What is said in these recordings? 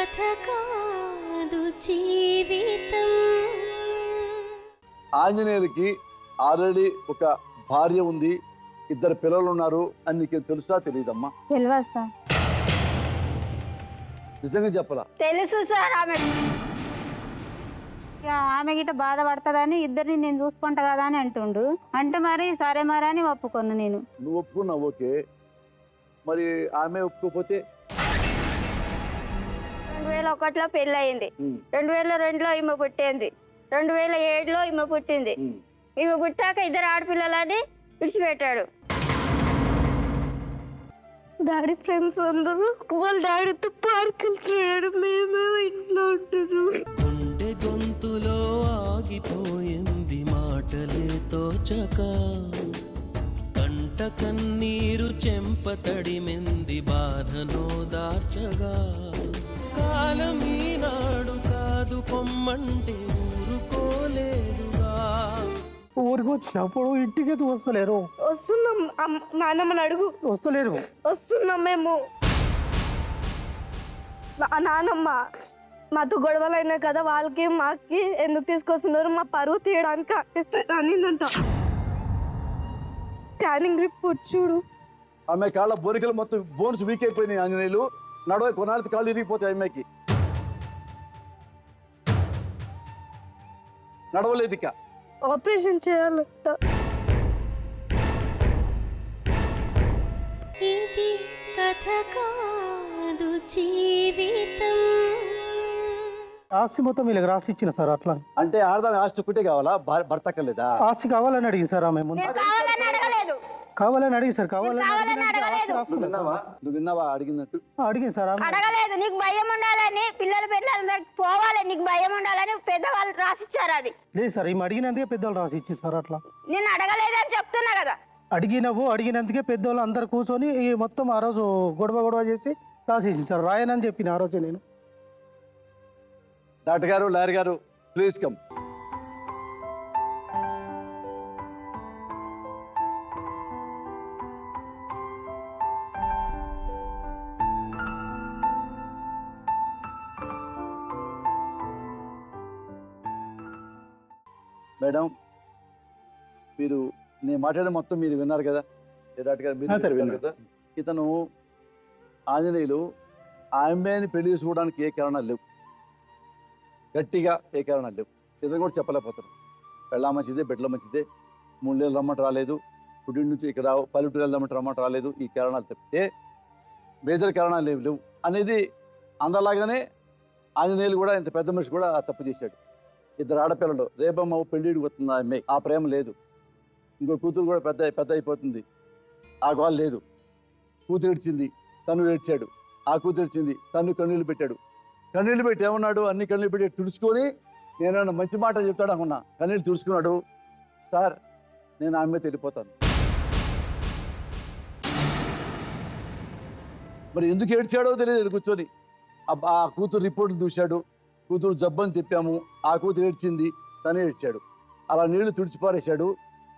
కథ కాదు జీవితం. ఆంజనేయులకి ఆల్రెడీ ఒక భార్య ఉంది, 2 పిల్లలు ఉన్నారు అని నీకు తెలుసా తెలియదమ్మా? తెలియదు సార్. నిజంగా చెప్పలా? తెలుసు సార్. ఆమె గిట్ట బాధపడుతుందని ఇద్దరిని నేను చూసుకుంటా కదా అని అంటుండు. అంటే మరి సరే మరి అని ఒప్పుకున్నా నేను. నువ్వు ఒప్పుకున్నావు, ఓకే. మరి ఆమె ఒప్పుకోపోతే? 2001లో పెళ్ళి అయింది, 2002లో ఈమె పుట్టింది, 2007లో ఈమె పుట్టింది. ఈమె పుట్టాక 2 ఆడపిల్లలని విడిచిపెట్టాడు. డాడీ ఫ్రెండ్స్ అందరూ వాళ్ళ డాడీతో పార్క్ వెళ్తున్నాడు, మేమే ఇంట్లో ఉంటున్నాం. గుండె గొంతులో ఆగిపోయింది మాటలే తోచక, కంట కన్నీరు చెంపతడిమెంది బాధనో దార్చగా, కాలమీనాడు కాదు పొమ్మంటే ఊరుకోలేదుగా. ఊరికి వచ్చినప్పుడు ఇంటికి వస్తలేరు. వస్తున్నాం, నాన్నమ్మని అడుగు. వస్తలేరు. వస్తున్నాం మేము. నానమ్మ మాతో గొడవలు అయినాయి కదా, వాళ్ళకి మాకి ఎందుకు తీసుకొస్తున్నారు, మా పరువు తీయడానికి అనిందంట. స్కానింగ్ రిపోర్ట్ చూడు. ఆమె కాళ్ళ బోరికలు మొత్తం బోన్స్ వీక్ అయిపోయినాయి. ఆంజనేయులు నడవ కొనాలి, కాళ్ళు ఇరిగిపోతాయి. ఆమెకి నడవలేదు, ఇక ఆపరేషన్ చేయాలంట. ఇది కథ కాదు జీవితం. ఆస్తి మొత్తం వీళ్ళకి రాసి ఇచ్చిన సార్. అట్లా అంటే ఆడదాని ఆస్తి ఒక్కటే కావాలా, భర్త కలేదా? ఆస్తి కావాలని అడిగింది సార్ ఆమె. ముందు కావాలని అడిగి సార్, కావాలని నువ్వు విన్నావా అడిగినట్టు? అడిగింది సార్ ఆమె. అడగలేదు. నీకు భయం ఉండాలని, పిల్లల పిల్లలందరికి పోవాలి, నీకు భయం ఉండాలని పెద్దవాళ్ళు రాసిచ్చారు. అది లేదు సార్, ఈమె అడిగినందుకే పెద్దవాళ్ళు రాసి ఇచ్చింది సార్. అట్లా నేను అడగలేదని చెప్తున్నా కదా. అడిగినందుకే పెద్దవాళ్ళు అందరు కూర్చొని ఈ మొత్తం ఆ రోజు గొడవ చేసి రాసి ఇచ్చింది సార్. రాయనని చెప్పిన ఆ రోజు నేను. డాక్టర్ గారు, లాయర్ గారు, ప్లీజ్ కమ్. మేడం, మీరు నేను మాట్లాడే మొత్తం మీరు విన్నారు కదా డాక్టర్ గారు? మీరు విన్నారు కదా. ఇతను ఆంజనేయులు ఆ అమ్మాయిని పెళ్లి చేసుకోవడానికి ఏ కారణాలు లేవు, గట్టిగా ఏ కారణాలు లేవు. ఇతను కూడా చెప్పలేకపోతారు. పెళ్ళా మంచిదే, బిడ్డల మంచిదే, 3 నెలలు రమ్మంట రాలేదు, పుట్టిన నుంచి ఇక్కడ పల్లెటూరు రమ్మంట రాలేదు. ఈ కారణాలు తప్పితే మేజర్ కారణాలు లేవు అనేది అందలాగానే ఆంజనేయులు కూడా ఇంత పెద్ద మనిషి కూడా తప్పు చేశాడు. 2 ఆడపిల్లలు, రేపమ్మ పెళ్ళిడికి వస్తుంది ఆ అమ్మాయి, ఆ ప్రేమ లేదు. ఇంకో కూతురు కూడా పెద్ద అయిపోతుంది, ఆ గోల లేదు. కూతురు ఏడ్చింది, తను ఏడ్చాడు. ఆ కూతురు ఏడ్చింది, తను కన్నీళ్ళు పెట్టాడు. కన్నీళ్ళు పెట్టి ఏమన్నాడు, అన్ని కన్నీళ్ళు పెట్టి తుడుచుకొని నేను మంచి మాట చెప్తాడు అనుకున్నా. కన్నీళ్ళు తుడుచుకున్నాడు. సార్, నేను ఆమె వెళ్ళిపోతాను. మరి ఎందుకు ఏడ్చాడో తెలియదు. కూర్చొని ఆ కూతురు రిపోర్ట్లు చూశాడు. కూతురు జబ్బని తిప్పాము, ఆ కూతురు ఏడ్చింది, తనే ఏడ్చాడు. అలా నీళ్లు తుడిచిపారేశాడు,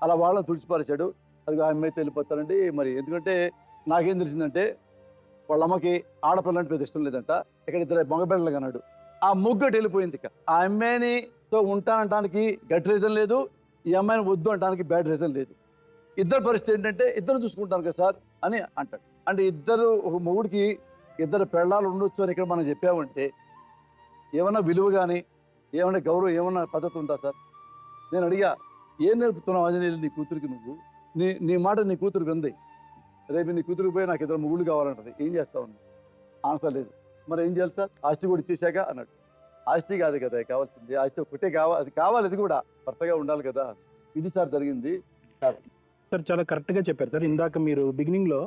అలా వాళ్ళని తుడిచిపారేశాడు. అది ఆ అమ్మాయితో వెళ్ళిపోతానండి. మరి ఎందుకంటే నాకేం తెలిసిందంటే వాళ్ళ అమ్మకి ఆడపిల్ల అంటే పెద్ద ఇష్టం లేదంట. ఇక్కడ 2 మగపిల్లలు అన్నాడు. ఆ ముగ్గటి వెళ్ళిపోయింది. ఇక ఆ అమ్మాయినితో ఉంటానటానికి గట్టి రీజన్ లేదు, ఈ అమ్మాయిని వద్దు అనడానికి బ్యాడ్ రీజన్ లేదు. ఇద్దరు పరిస్థితి ఏంటంటే ఇద్దరు చూసుకుంటాను కదా సార్ అని అంటాడు. అంటే ఇద్దరు, ఒక మొగుడికి 2 పెళ్ళాలు ఉండొచ్చు అని ఇక్కడ మనం చెప్పామంటే ఏమన్నా విలువ కానీ, ఏమన్నా గౌరవం, ఏమన్నా పద్ధతి ఉందా సార్? నేను అడిగా, ఏం నేర్పుతున్నావు ఆంజనేయులు నీ కూతురికి? నువ్వు నీ మాట నీ కూతురు వింది, రేపు నీ కూతురికి పోయి నాకు 2 మొగుళ్ళు కావాలంటది, ఏం చేస్తావు? ఆన్సర్ లేదు. మరి ఏం చేయాలి సార్? ఆస్తి కూడా ఇచ్చేసాక అన్నాడు. ఆస్తి కాదు కదా కావాల్సింది, ఆస్తి ఒకటే కావాలి, అది కావాలి, అది కూడా భర్తగా ఉండాలి కదా. ఇది సార్ జరిగింది. సార్ చాలా కరెక్ట్గా చెప్పారు సార్. ఇందాక మీరు బిగినింగ్లో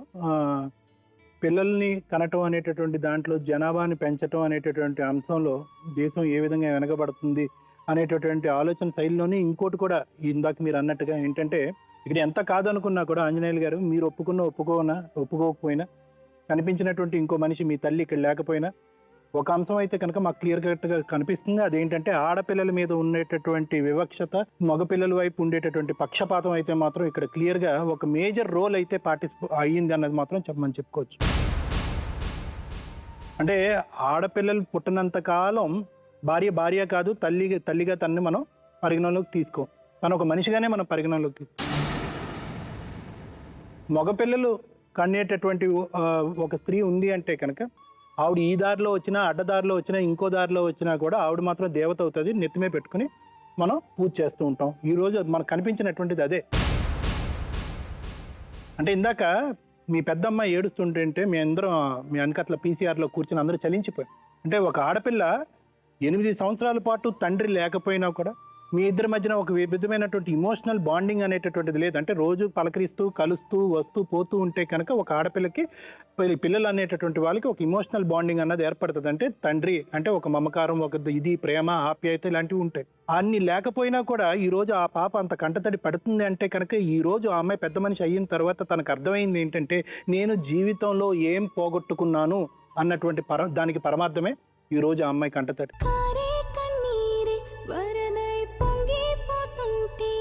పిల్లల్ని కనటం అనేటటువంటి దాంట్లో జనాభాని పెంచడం అనేటటువంటి అంశంలో దేశం ఏ విధంగా వెనకబడుతుంది అనేటటువంటి ఆలోచన శైలిలోనే ఇంకోటి కూడా ఇందాక మీరు అన్నట్టుగా ఏంటంటే, ఇక్కడ ఎంత కాదనుకున్నా కూడా ఆంజనేయులు గారు, మీరు ఒప్పుకోకపోయినా కనిపించినటువంటి ఇంకో మనిషి మీ తల్లి ఇక్కడ లేకపోయినా ఒక అంశం అయితే కనుక మాకు క్లియర్ కట్గా కనిపిస్తుంది. అదేంటంటే ఆడపిల్లల మీద ఉండేటటువంటి వివక్షత, మగపిల్లల వైపు ఉండేటటువంటి పక్షపాతం అయితే మాత్రం ఇక్కడ క్లియర్గా ఒక మేజర్ రోల్ అయితే అయ్యింది అన్నది మాత్రం చెప్పుకోవచ్చు. అంటే ఆడపిల్లలు పుట్టినంత కాలం భార్య కాదు, తల్లిగా తనని మనం పరిగణలోకి తీసుకో, తను ఒక మనిషిగానే మనం పరిగణలోకి తీసుకో. మగపిల్లలు కనేటటువంటి ఒక స్త్రీ ఉంది అంటే కనుక ఆవిడ ఈ దారిలో వచ్చినా, అడ్డదారిలో వచ్చినా, ఇంకో దారిలో వచ్చినా కూడా ఆవిడ మాత్రం దేవత అవుతుంది. నెత్తిమే పెట్టుకుని మనం పూజ చేస్తూ ఉంటాం. ఈరోజు మనకు కనిపించినటువంటిది అదే. అంటే ఇందాక మీ పెద్దమ్మ ఏడుస్తుంటే మీ వెనకట్ల పీసీఆర్లో కూర్చొని అందరూ చలించిపోయారు. అంటే ఒక ఆడపిల్ల 8 సంవత్సరాల పాటు తండ్రి లేకపోయినా కూడా మీ ఇద్దరి మధ్యన ఒక విధమైనటువంటి ఇమోషనల్ బాండింగ్ అనేటటువంటిది లేదు. అంటే రోజు పలకరిస్తూ, కలుస్తూ, వస్తూ పోతూ ఉంటే కనుక ఒక ఆడపిల్లకి, పిల్లలు అనేటటువంటి వాళ్ళకి ఒక ఇమోషనల్ బాండింగ్ అన్నది ఏర్పడుతుంది. అంటే తండ్రి అంటే ఒక మమకారం, ఒక ఇది ప్రేమ, ఆప్యాయత ఇలాంటివి ఉంటాయి. అన్ని లేకపోయినా కూడా ఈరోజు ఆ పాప అంత కంటతడి పడుతుంది అంటే కనుక ఈరోజు ఆ అమ్మాయి పెద్ద మనిషి అయిన తర్వాత తనకు అర్థమైంది ఏంటంటే నేను జీవితంలో ఏం పోగొట్టుకున్నాను అన్నటువంటి దానికి పరమార్థమే ఈరోజు ఆ అమ్మాయి కంటతడి. కారే కన్నీరే వరదై పొంగిపోతుంటే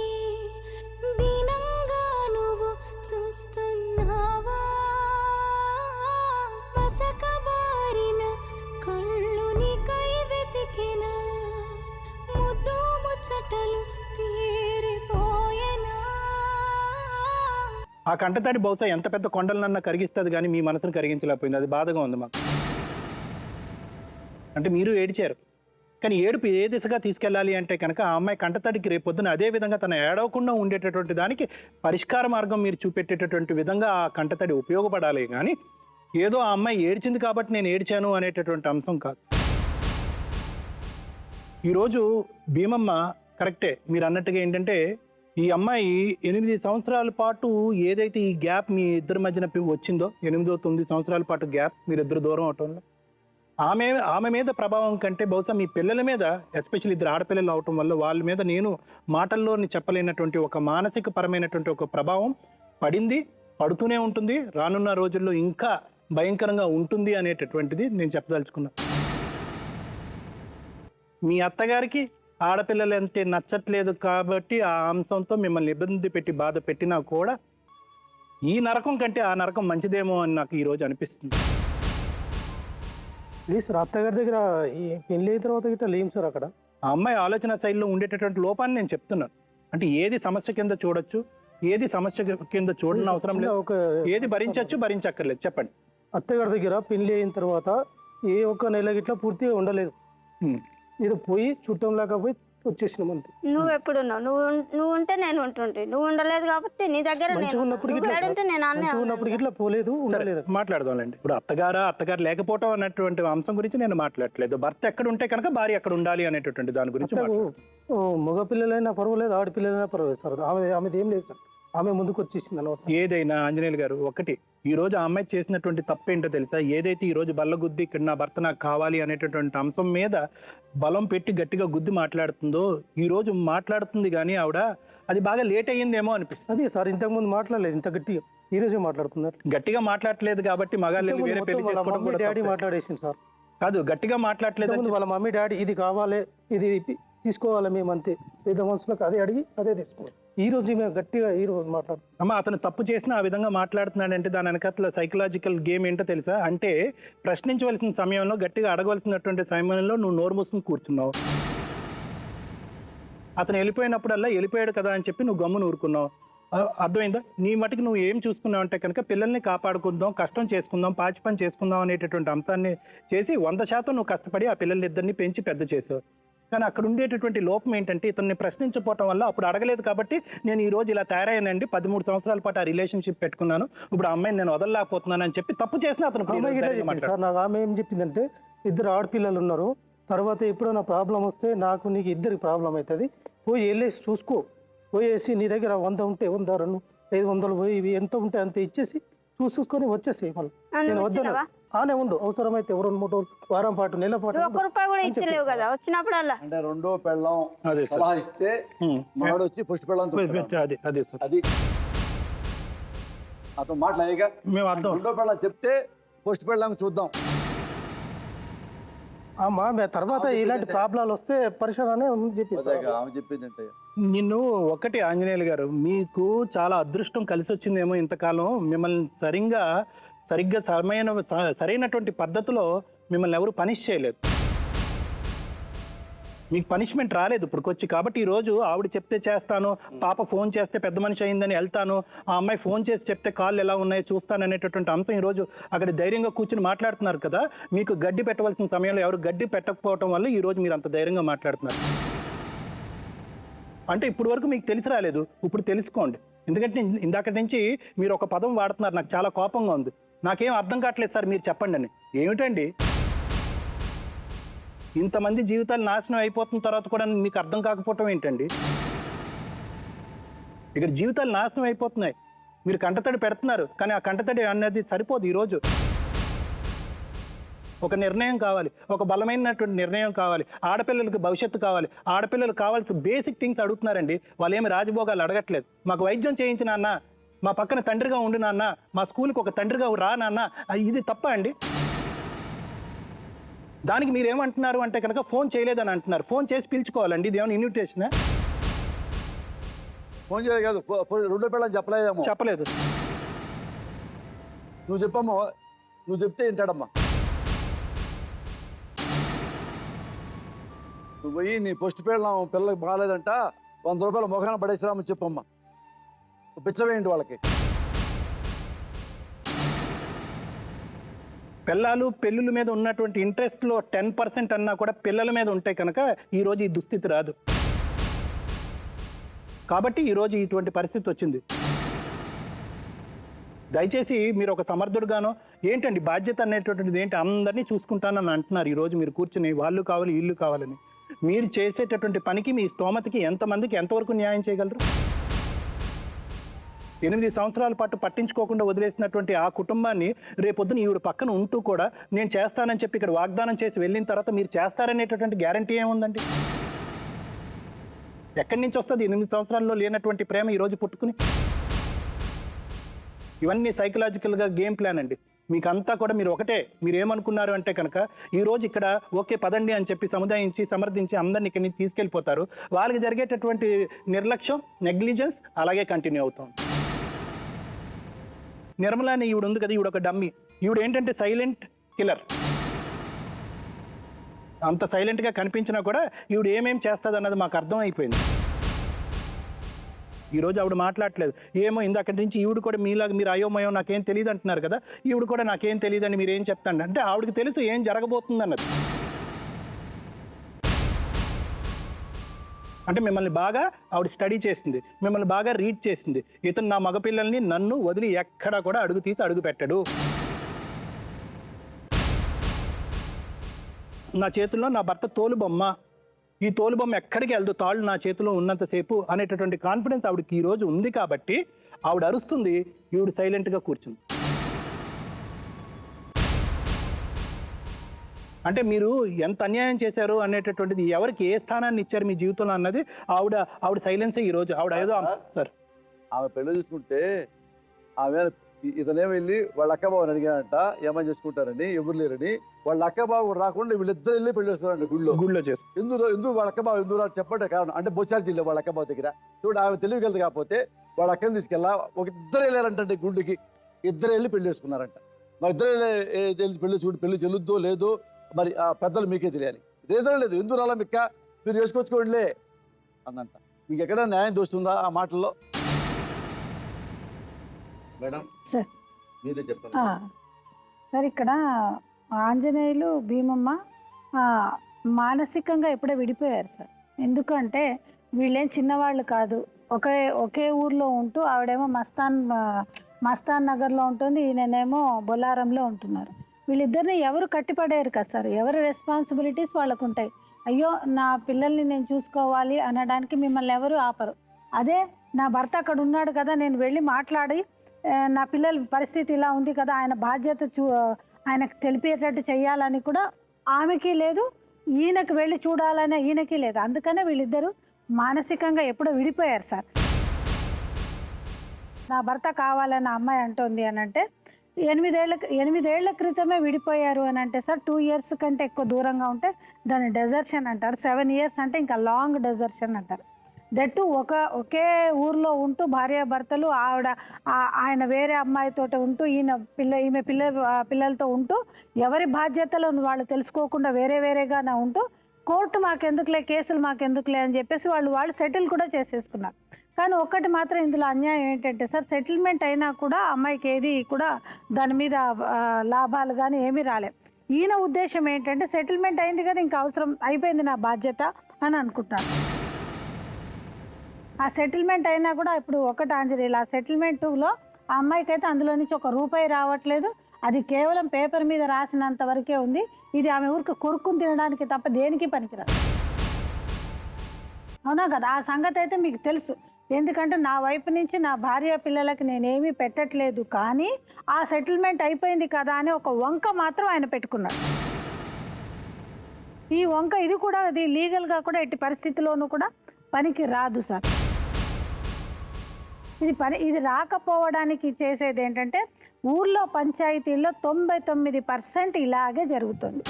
దీనంగా నువ్వు చూస్తున్నావా? మసకబారిన కళ్ళు నీకై వెతికిన ముద్దు ముచ్చటలు తీరిపోయేనా? ఆ కంటతడి బహుశా ఎంత పెద్ద కొండలనన్నా కరిగిస్తుంది కానీ మీ మనసును కరిగించలేకపోయింది. అది బాధగా ఉంది మాకు. అంటే మీరు ఏడిచారు, కానీ ఏడుపు ఏ దిశగా తీసుకెళ్ళాలి అంటే కనుక ఆ అమ్మాయి కంటతడికి రేపొద్దున అదే విధంగా తను ఏడవకుండా ఉండేటటువంటి దానికి పరిష్కార మార్గం మీరు చూపెట్టేటటువంటి విధంగా ఆ కంటతడి ఉపయోగపడాలి. కానీ ఏదో ఆ అమ్మాయి ఏడ్చింది కాబట్టి నేను ఏడ్చాను అనేటటువంటి అంశం కాదు. ఈరోజు భీమమ్మ కరెక్టే మీరు అన్నట్టుగా ఏంటంటే ఈ అమ్మాయి 8 సంవత్సరాల పాటు ఏదైతే ఈ గ్యాప్ మీ ఇద్దరి మధ్యన వచ్చిందో, 8-9 సంవత్సరాల పాటు గ్యాప్ మీరిద్దరు దూరం అవటంలో ఆమె మీద ప్రభావం కంటే బహుశా మీ పిల్లల మీద, ఎస్పెషల్లీ ఇద్దరు ఆడపిల్లలు అవటం వల్ల వాళ్ళ మీద నేను మాటల్లోని చెప్పలేనటువంటి ఒక మానసిక పరమైనటువంటి ఒక ప్రభావం పడింది, పడుతూనే ఉంటుంది, రానున్న రోజుల్లో ఇంకా భయంకరంగా ఉంటుంది అనేటటువంటిది నేను చెప్పదలుచుకున్నా. మీ అత్తగారికి ఆడపిల్లలు అంటే నచ్చట్లేదు కాబట్టి ఆ అంశంతో మిమ్మల్ని ఇబ్బంది పెట్టి బాధ పెట్టినా కూడా ఈ నరకం కంటే ఆ నరకం మంచిదేమో అని నాకు ఈరోజు అనిపిస్తుంది. లేదు సార్, అత్తగారి దగ్గర ఈ పెళ్ళి అయిన తర్వాత గిట్ట లేం సార్ అక్కడ. ఆ అమ్మాయి ఆలోచన శైలిలో ఉండేటటువంటి లోపాన్ని నేను చెప్తున్నాను. అంటే ఏది సమస్య కింద చూడొచ్చు, ఏది సమస్య కింద చూడని అవసరం లేదు, ఏది భరించవచ్చు, భరించక్కర్లేదు. చెప్పండి. అత్తగారి దగ్గర పెళ్ళి అయిన తర్వాత ఏ ఒక్క నెల గిట్లా పూర్తిగా ఉండలేదు. ఏదో పోయి చుట్టం లాగా పోయి వచ్చేసినాం అంతే. నువ్వు ఎప్పుడున్నావు? నువ్వు ఉంటే నేను ఉంటుంటే, నువ్వు ఉండలేదు కాబట్టి నీ దగ్గర ఉన్నప్పుడు గిట్లా పోలేదు, ఉండలేదు. మాట్లాడదాంలేండి. ఇప్పుడు అత్తగారు లేకపోవటం అన్నటువంటి అంశం గురించి నేను మాట్లాడలేదు. భర్త ఎక్కడ ఉంటే కనుక భార్య ఎక్కడ ఉండాలి అనేటటువంటి దాని గురించి. మగ పిల్లలైనా పర్వాలేదు, ఆడపిల్లలైనా పర్వాలేదు సార్. ఆమెది ఏం లేదు సార్, ఆమె ముందుకు వచ్చేసింది అనవసరం. ఏదైనా ఆంజనేయులు గారు ఒకటి, ఈ రోజు ఆ అమ్మాయి చేసినటువంటి తప్పేంటో తెలుసా? ఏదైతే ఈ రోజు బల్ల గుద్ది ఇక్కడ నా భర్త నాకు కావాలి అనేటటువంటి అంశం మీద బలం పెట్టి గట్టిగా గుద్ది మాట్లాడుతుందో ఈ రోజు మాట్లాడుతుంది, కానీ ఆవిడ అది బాగా లేట్ అయ్యిందేమో అనిపిస్తుంది. అదే సార్, ఇంతకుముందు మాట్లాడలేదు, ఇంత గట్టిగా ఈ రోజే మాట్లాడుతున్నారు. గట్టిగా మాట్లాడలేదు కాబట్టి మగాళ్ళు వేరే పెళ్లి చేసుకోవడం కూడా డాడీ మాట్లాడేసింది సార్. కాదు, గట్టిగా మాట్లాడలేదు, వాళ్ళ మమ్మీ డాడీ ఇది కావాలి, ఇది తీసుకోవాలి, మేము అంతే పెద్ద మనుషులకు అదే అడిగి అదే తీసుకున్నాం. ఈ రోజు మేము గట్టిగా ఈ రోజు మాట్లాడుతున్నాం. అమ్మ అతను తప్పు చేసిన ఆ విధంగా మాట్లాడుతున్నాడంటే దాని వెనకాల సైకలాజికల్ గేమ్ ఏంటో తెలుసా? అంటే ప్రశ్నించవలసిన సమయంలో, గట్టిగా అడగవలసినటువంటి సమయంలో నువ్వు నోరు మూసుకుని కూర్చున్నావు. అతను వెళ్ళిపోయినప్పుడల్లా వెళ్ళిపోయాడు కదా అని చెప్పి నువ్వు గమ్మును ఊరుకున్నావు. అర్థమైందా? నీ మటుకు నువ్వు ఏం చూసుకున్నావు అంటే కనుక పిల్లల్ని కాపాడుకుందాం, కష్టం చేసుకుందాం, పాచి పని చేసుకుందాం అనేటటువంటి అంశాన్ని చేసి 100% నువ్వు కష్టపడి ఆ పిల్లలిద్దరిని పెంచి పెద్ద చేసావు. కానీ అక్కడ ఉండేటటువంటి లోపం ఏంటంటే ఇతన్ని ప్రశ్నించకపోవటం వల్ల అప్పుడు అడగలేదు కాబట్టి నేను ఈ రోజు ఇలా తయారైనండి, 13 సంవత్సరాల పాటు ఆ రిలేషన్షిప్ పెట్టుకున్నాను, ఇప్పుడు అమ్మాయిని నేను వదలలేకపోతున్నాను అని చెప్పి తప్పు చేసిన అతను సార్. నాకు ఆమె ఏం చెప్పిందంటే, 2 ఆడపిల్లలు ఉన్నారు, తర్వాత ఎప్పుడైనా ప్రాబ్లం వస్తే నాకు నీకు 2 ప్రాబ్లం అవుతుంది, పోయి వెళ్ళేసి చూసుకో, పోయేసి నీ దగ్గర 100 ఉంటే 100, 500 పోయి ఇవి ఎంత ఉంటే అంత ఇచ్చేసి చూసుకొని వచ్చేసి మళ్ళీ నేను వద్దాను ఆనే ఉండు, అవసరమైతే 2-3 రోజులు, వారం పాటు, నెల పాటు. అంటే రెండో పెళ్ళం సలహా ఇస్తే మనోడు వచ్చి ఫస్ట్ పెళ్ళం అది అతను మాట్లాడేగా రెండో పెళ్ళం చెప్తే ఫస్ట్ పెళ్ళం చూద్దాం. తర్వాత ఇలాంటి ప్రాబ్లాలు వస్తే పరిశ్రమ చెప్పిందంటే నిన్ను ఒకటి ఆంజనేయులు గారు, మీకు చాలా అదృష్టం కలిసి వచ్చిందేమో ఇంతకాలం మిమ్మల్ని సరిగ్గా సరైనటువంటి పద్ధతిలో మిమ్మల్ని ఎవరు పనిష్ చేయలేదు, మీకు పనిష్మెంట్ రాలేదు ఇప్పటికొచ్చి. కాబట్టి ఈరోజు ఆవిడ చెప్తే చేస్తాను, పాప ఫోన్ చేస్తే పెద్ద మనిషి అయిందని వెళ్తాను, ఆ అమ్మాయి ఫోన్ చేసి చెప్తే కాళ్ళు ఎలా ఉన్నాయో చూస్తాను అనేటటువంటి అంశం ఈరోజు అక్కడ ధైర్యంగా కూర్చుని మాట్లాడుతున్నారు కదా. మీకు గడ్డి పెట్టవలసిన సమయంలో ఎవరు గడ్డి పెట్టకపోవటం వల్ల ఈరోజు మీరు అంత ధైర్యంగా మాట్లాడుతున్నారు. అంటే ఇప్పుడు వరకు మీకు తెలిసి రాలేదు, ఇప్పుడు తెలుసుకోండి. ఎందుకంటే ఇందాక నుంచి మీరు ఒక పదం వాడుతున్నారు, నాకు చాలా కోపంగా ఉంది. నాకేం అర్థం కావట్లేదు సార్, మీరు చెప్పండి అని. ఏమిటండి ఇంతమంది జీవితాలు నాశనం అయిపోతున్న తర్వాత కూడా మీకు అర్థం కాకపోవటం ఏంటండి? ఇక్కడ జీవితాలు నాశనం అయిపోతున్నాయి, మీరు కంటతడి పెడుతున్నారు, కానీ ఆ కంటతడి అనేది సరిపోదు. ఈరోజు ఒక నిర్ణయం కావాలి, ఒక బలమైనటువంటి నిర్ణయం కావాలి, ఆడపిల్లలకు భవిష్యత్తు కావాలి. ఆడపిల్లలకు కావాల్సిన బేసిక్ థింగ్స్ అడుగుతున్నారండి. వాళ్ళు ఏమి రాజభోగాలు అడగట్లేదు. మాకు వైద్యం చేయించి నాన్న, మా పక్కన తండ్రిగా ఉండు నాన్న, మా స్కూల్కి ఒక తండ్రిగా రా నాన్న, ఇది తప్ప అండి? దానికి మీరు ఏమంటున్నారు అంటే కనుక ఫోన్ చేయలేదని అంటున్నారు. ఫోన్ చేసి పిలుచుకోవాలండి, ఇది ఏమైనా ఇన్విటేషన్? ఫోన్ చేయలేదు కాదు, రెండో పిల్లలు చెప్పలేదేమో. చెప్పలేదు. నువ్వు చెప్పమ్మా, నువ్వు చెప్తే వింటాడమ్మా. నువ్వు పోయి నీ ఫస్ట్ పిల్లలకు బాగాలేదంట, 100 రూపాయలు మొఖాన పడేసిరామని చెప్పమ్మా. పిచ్చవేయండి వాళ్ళకి. పిల్లలు పెళ్ళిళ్ళ మీద ఉన్నటువంటి ఇంట్రెస్ట్లో 10% అన్నా కూడా పిల్లల మీద ఉంటే కనుక ఈరోజు ఈ దుస్థితి రాదు. కాబట్టి ఈరోజు ఇటువంటి పరిస్థితి వచ్చింది. దయచేసి మీరు ఒక సమర్థుడుగానో ఏంటండి బాధ్యత అనేటువంటిది ఏంటి, అందరినీ చూసుకుంటానని అంటున్నారు. ఈరోజు మీరు కూర్చుని వాళ్ళు కావాలి వీళ్ళు కావాలని, మీరు చేసేటటువంటి పనికి మీ స్తోమతకి ఎంతమందికి ఎంతవరకు న్యాయం చేయగలరు? 8 సంవత్సరాల పాటు పట్టించుకోకుండా వదిలేసినటువంటి ఆ కుటుంబాన్ని రేపొద్దున ఈవిడ పక్కన ఉంటూ కూడా నేను చేస్తానని చెప్పి ఇక్కడ వాగ్దానం చేసి వెళ్ళిన తర్వాత మీరు చేస్తారనేటటువంటి గ్యారంటీ ఏముందండి? ఎక్కడి నుంచి వస్తుంది 8 సంవత్సరాల్లో లేనటువంటి ప్రేమ ఈరోజు పుట్టుకుని? ఇవన్నీ సైకలాజికల్గా గేమ్ ప్లాన్ అండి. మీకంతా కూడా మీరు ఒకటే, మీరు ఏమనుకున్నారు అంటే కనుక ఈరోజు ఇక్కడ ఓకే పదండి అని చెప్పి సముదాయించి సమర్థించి అందరినీ ఇక్కడి నుంచి తీసుకెళ్ళిపోతారు. వాళ్ళకి జరిగేటటువంటి నిర్లక్ష్యం, నెగ్లిజెన్స్ అలాగే కంటిన్యూ అవుతాం. నిర్మల అని ఈవిడ ఉంది కదా, ఈవిడ ఒక డమ్మీ. ఈవిడ ఏంటంటే సైలెంట్ కిల్లర్. అంత సైలెంట్గా కనిపించినా కూడా ఈవిడ ఏమేం చేస్తుంది అన్నది మాకు అర్థమైపోయింది. ఈరోజు ఆవిడ మాట్లాడట్లేదు. ఏమో ఇందాక నుంచి ఈవిడ కూడా మీలాగా మీరు అయోమయం నాకేం తెలియదు అంటున్నారు కదా, ఈవిడ కూడా నాకేం తెలియదు అని మీరు ఏం చెప్తాండి అంటే ఆవిడకి తెలుసు ఏం జరగబోతుంది అన్నది. అంటే మిమ్మల్ని బాగా ఆవిడ స్టడీ చేసింది, మిమ్మల్ని బాగా రీడ్ చేసింది. ఇతను నా మగపిల్లల్ని నన్ను వదిలి ఎక్కడా కూడా అడుగు తీసి అడుగు పెట్టాడు. నా చేతుల్లో నా భర్త తోలుబొమ్మ, ఈ తోలుబొమ్మ ఎక్కడికి వెళ్దు, తాళ్ళు నా చేతిలో ఉన్నంతసేపు అనేటటువంటి కాన్ఫిడెన్స్ ఆవిడకి ఈరోజు ఉంది. కాబట్టి ఆవిడ అరుస్తుంది, ఈవిడ సైలెంట్గా కూర్చుంది. అంటే మీరు ఎంత అన్యాయం చేశారు అనేటటువంటిది, ఎవరికి ఏ స్థానాన్ని ఇచ్చారు మీ జీవితంలో అన్నది ఆవిడ సైలెన్సే ఈరోజు. ఆవిడ ఏదో సార్ ఆమె పెళ్లి చూసుకుంటే ఆమె ఇతనే వెళ్ళి వాళ్ళ అక్కబాబుని అడిగానంట ఏమని చేసుకుంటారని, ఎవరు లేరని. వాళ్ళ అక్కబాబు రాకుండా వీళ్ళిద్దరు వెళ్ళి పెళ్లి చేసుకున్నారండి గుళ్ళో చేసి. ఎందుకు వాళ్ళ అక్కబాబు ఎందుకు రాదు చెప్పండి కారణం అంటే బొచ్చారు జిల్లా వాళ్ళ అక్కబాబు దగ్గర చూడు ఆమె తెలివికెళ్తే కాకపోతే వాళ్ళ అక్కని తీసుకెళ్ళా ఒక ఇద్దరు వెళ్ళారంటే గుళ్ళకి, ఇద్దరు వెళ్ళి పెళ్లి చేసుకున్నారంట. మరి ఇద్దరు వెళ్ళి పెళ్లి చూడు, పెళ్లి చెల్లుద్దో లేదో మరి ఆ పెద్దలు మీకే తెలియాలి. రీజన్ లేదు, ఎందుకు రాలా మిక్క మీరు చేసుకొచ్చుకోండిలే అందంట. మీకు ఎక్కడ న్యాయం దోస్తుందా ఆ మాటల్లో? మేడం సార్ మీరే చెప్పండి. సార్ ఇక్కడ ఆంజనేయులు భీమమ్మ మానసికంగా ఎప్పుడో విడిపోయారు సార్. ఎందుకంటే వీళ్ళేం చిన్నవాళ్ళు కాదు, ఒకే ఊర్లో ఉంటూ ఆవిడేమో మస్తాన్ నగర్లో ఉంటుంది, ఈయననేమో బొల్లారంలో ఉంటున్నారు. వీళ్ళిద్దరిని ఎవరు కట్టిపడేరు కదా సార్, ఎవరి రెస్పాన్సిబిలిటీస్ వాళ్ళకు ఉంటాయి. అయ్యో నా పిల్లల్ని నేను చూసుకోవాలి అనడానికి మిమ్మల్ని ఎవరు ఆపరు. అదే నా భర్త అక్కడ ఉన్నాడు కదా, నేను వెళ్ళి మాట్లాడి నా పిల్లల పరిస్థితి ఇలా ఉంది కదా, ఆయన బాధ్యత ఆయనకు తెలిపేటట్టు చేయాలని కూడా ఆమెకి లేదు, ఈయనకు వెళ్ళి చూడాలని ఈయనకి లేదు. అందుకనే వీళ్ళిద్దరూ మానసికంగా ఎప్పుడో విడిపోయారు సార్. నా భర్త కావాలని అమ్మాయి అంటోంది అని అంటే 8 ఏళ్ల క్రితమే విడిపోయారు అని అంటే సార్ 2 years కంటే ఎక్కువ దూరంగా ఉంటే దాన్ని డెజర్షన్ అంటారు. 7 years అంటే ఇంకా లాంగ్ డెజర్షన్ అంటారు. దట్టు ఒకే ఊర్లో ఉంటూ భార్యాభర్తలు ఆయన వేరే అమ్మాయితో ఉంటూ ఈమె పిల్లలతో ఉంటూ ఎవరి బాధ్యతలను వాళ్ళు తెలుసుకోకుండా వేరేగా ఉంటూ కోర్టు మాకెందుకులే, కేసులు మాకెందుకులే అని చెప్పేసి వాళ్ళు సెటిల్ కూడా చేసేసుకున్నారు. కానీ ఒక్కటి మాత్రం ఇందులో అన్యాయం ఏంటంటే సార్, సెటిల్మెంట్ అయినా కూడా అమ్మాయికి ఏది కూడా దాని మీద లాభాలు కానీ ఏమీ రాలేదు. ఈయన ఉద్దేశం ఏంటంటే సెటిల్మెంట్ అయింది కదా, ఇంకా అవసరం అయిపోయింది నా బాధ్యత అని అనుకుంటున్నాను. ఆ సెటిల్మెంట్ అయినా కూడా ఇప్పుడు ఒకటి ఆంజనేయులు, ఆ సెటిల్మెంట్లో ఆ అమ్మాయికి అయితే అందులో నుంచి ₹1 రావట్లేదు. అది కేవలం పేపర్ మీద రాసినంత వరకే ఉంది. ఇది ఆమె ఊరికి కొరుక్కుని తినడానికి తప్ప దేనికి పనికిరాదు. అవునా కదా? ఆ సంగతి అయితే మీకు తెలుసు. ఎందుకంటే నా వైపు నుంచి నా భార్య పిల్లలకి నేనేమీ పెట్టట్లేదు, కానీ ఆ సెటిల్మెంట్ అయిపోయింది కదా అని ఒక వంక మాత్రం ఆయన పెట్టుకున్నాడు. ఈ వంక ఇది కూడా అది లీగల్గా కూడా ఎట్టి పరిస్థితిలోనూ కూడా పనికి రాదు సార్. ఇది రాకపోవడానికి చేసేది ఏంటంటే ఊర్లో పంచాయతీల్లో 99% ఇలాగే జరుగుతుంది.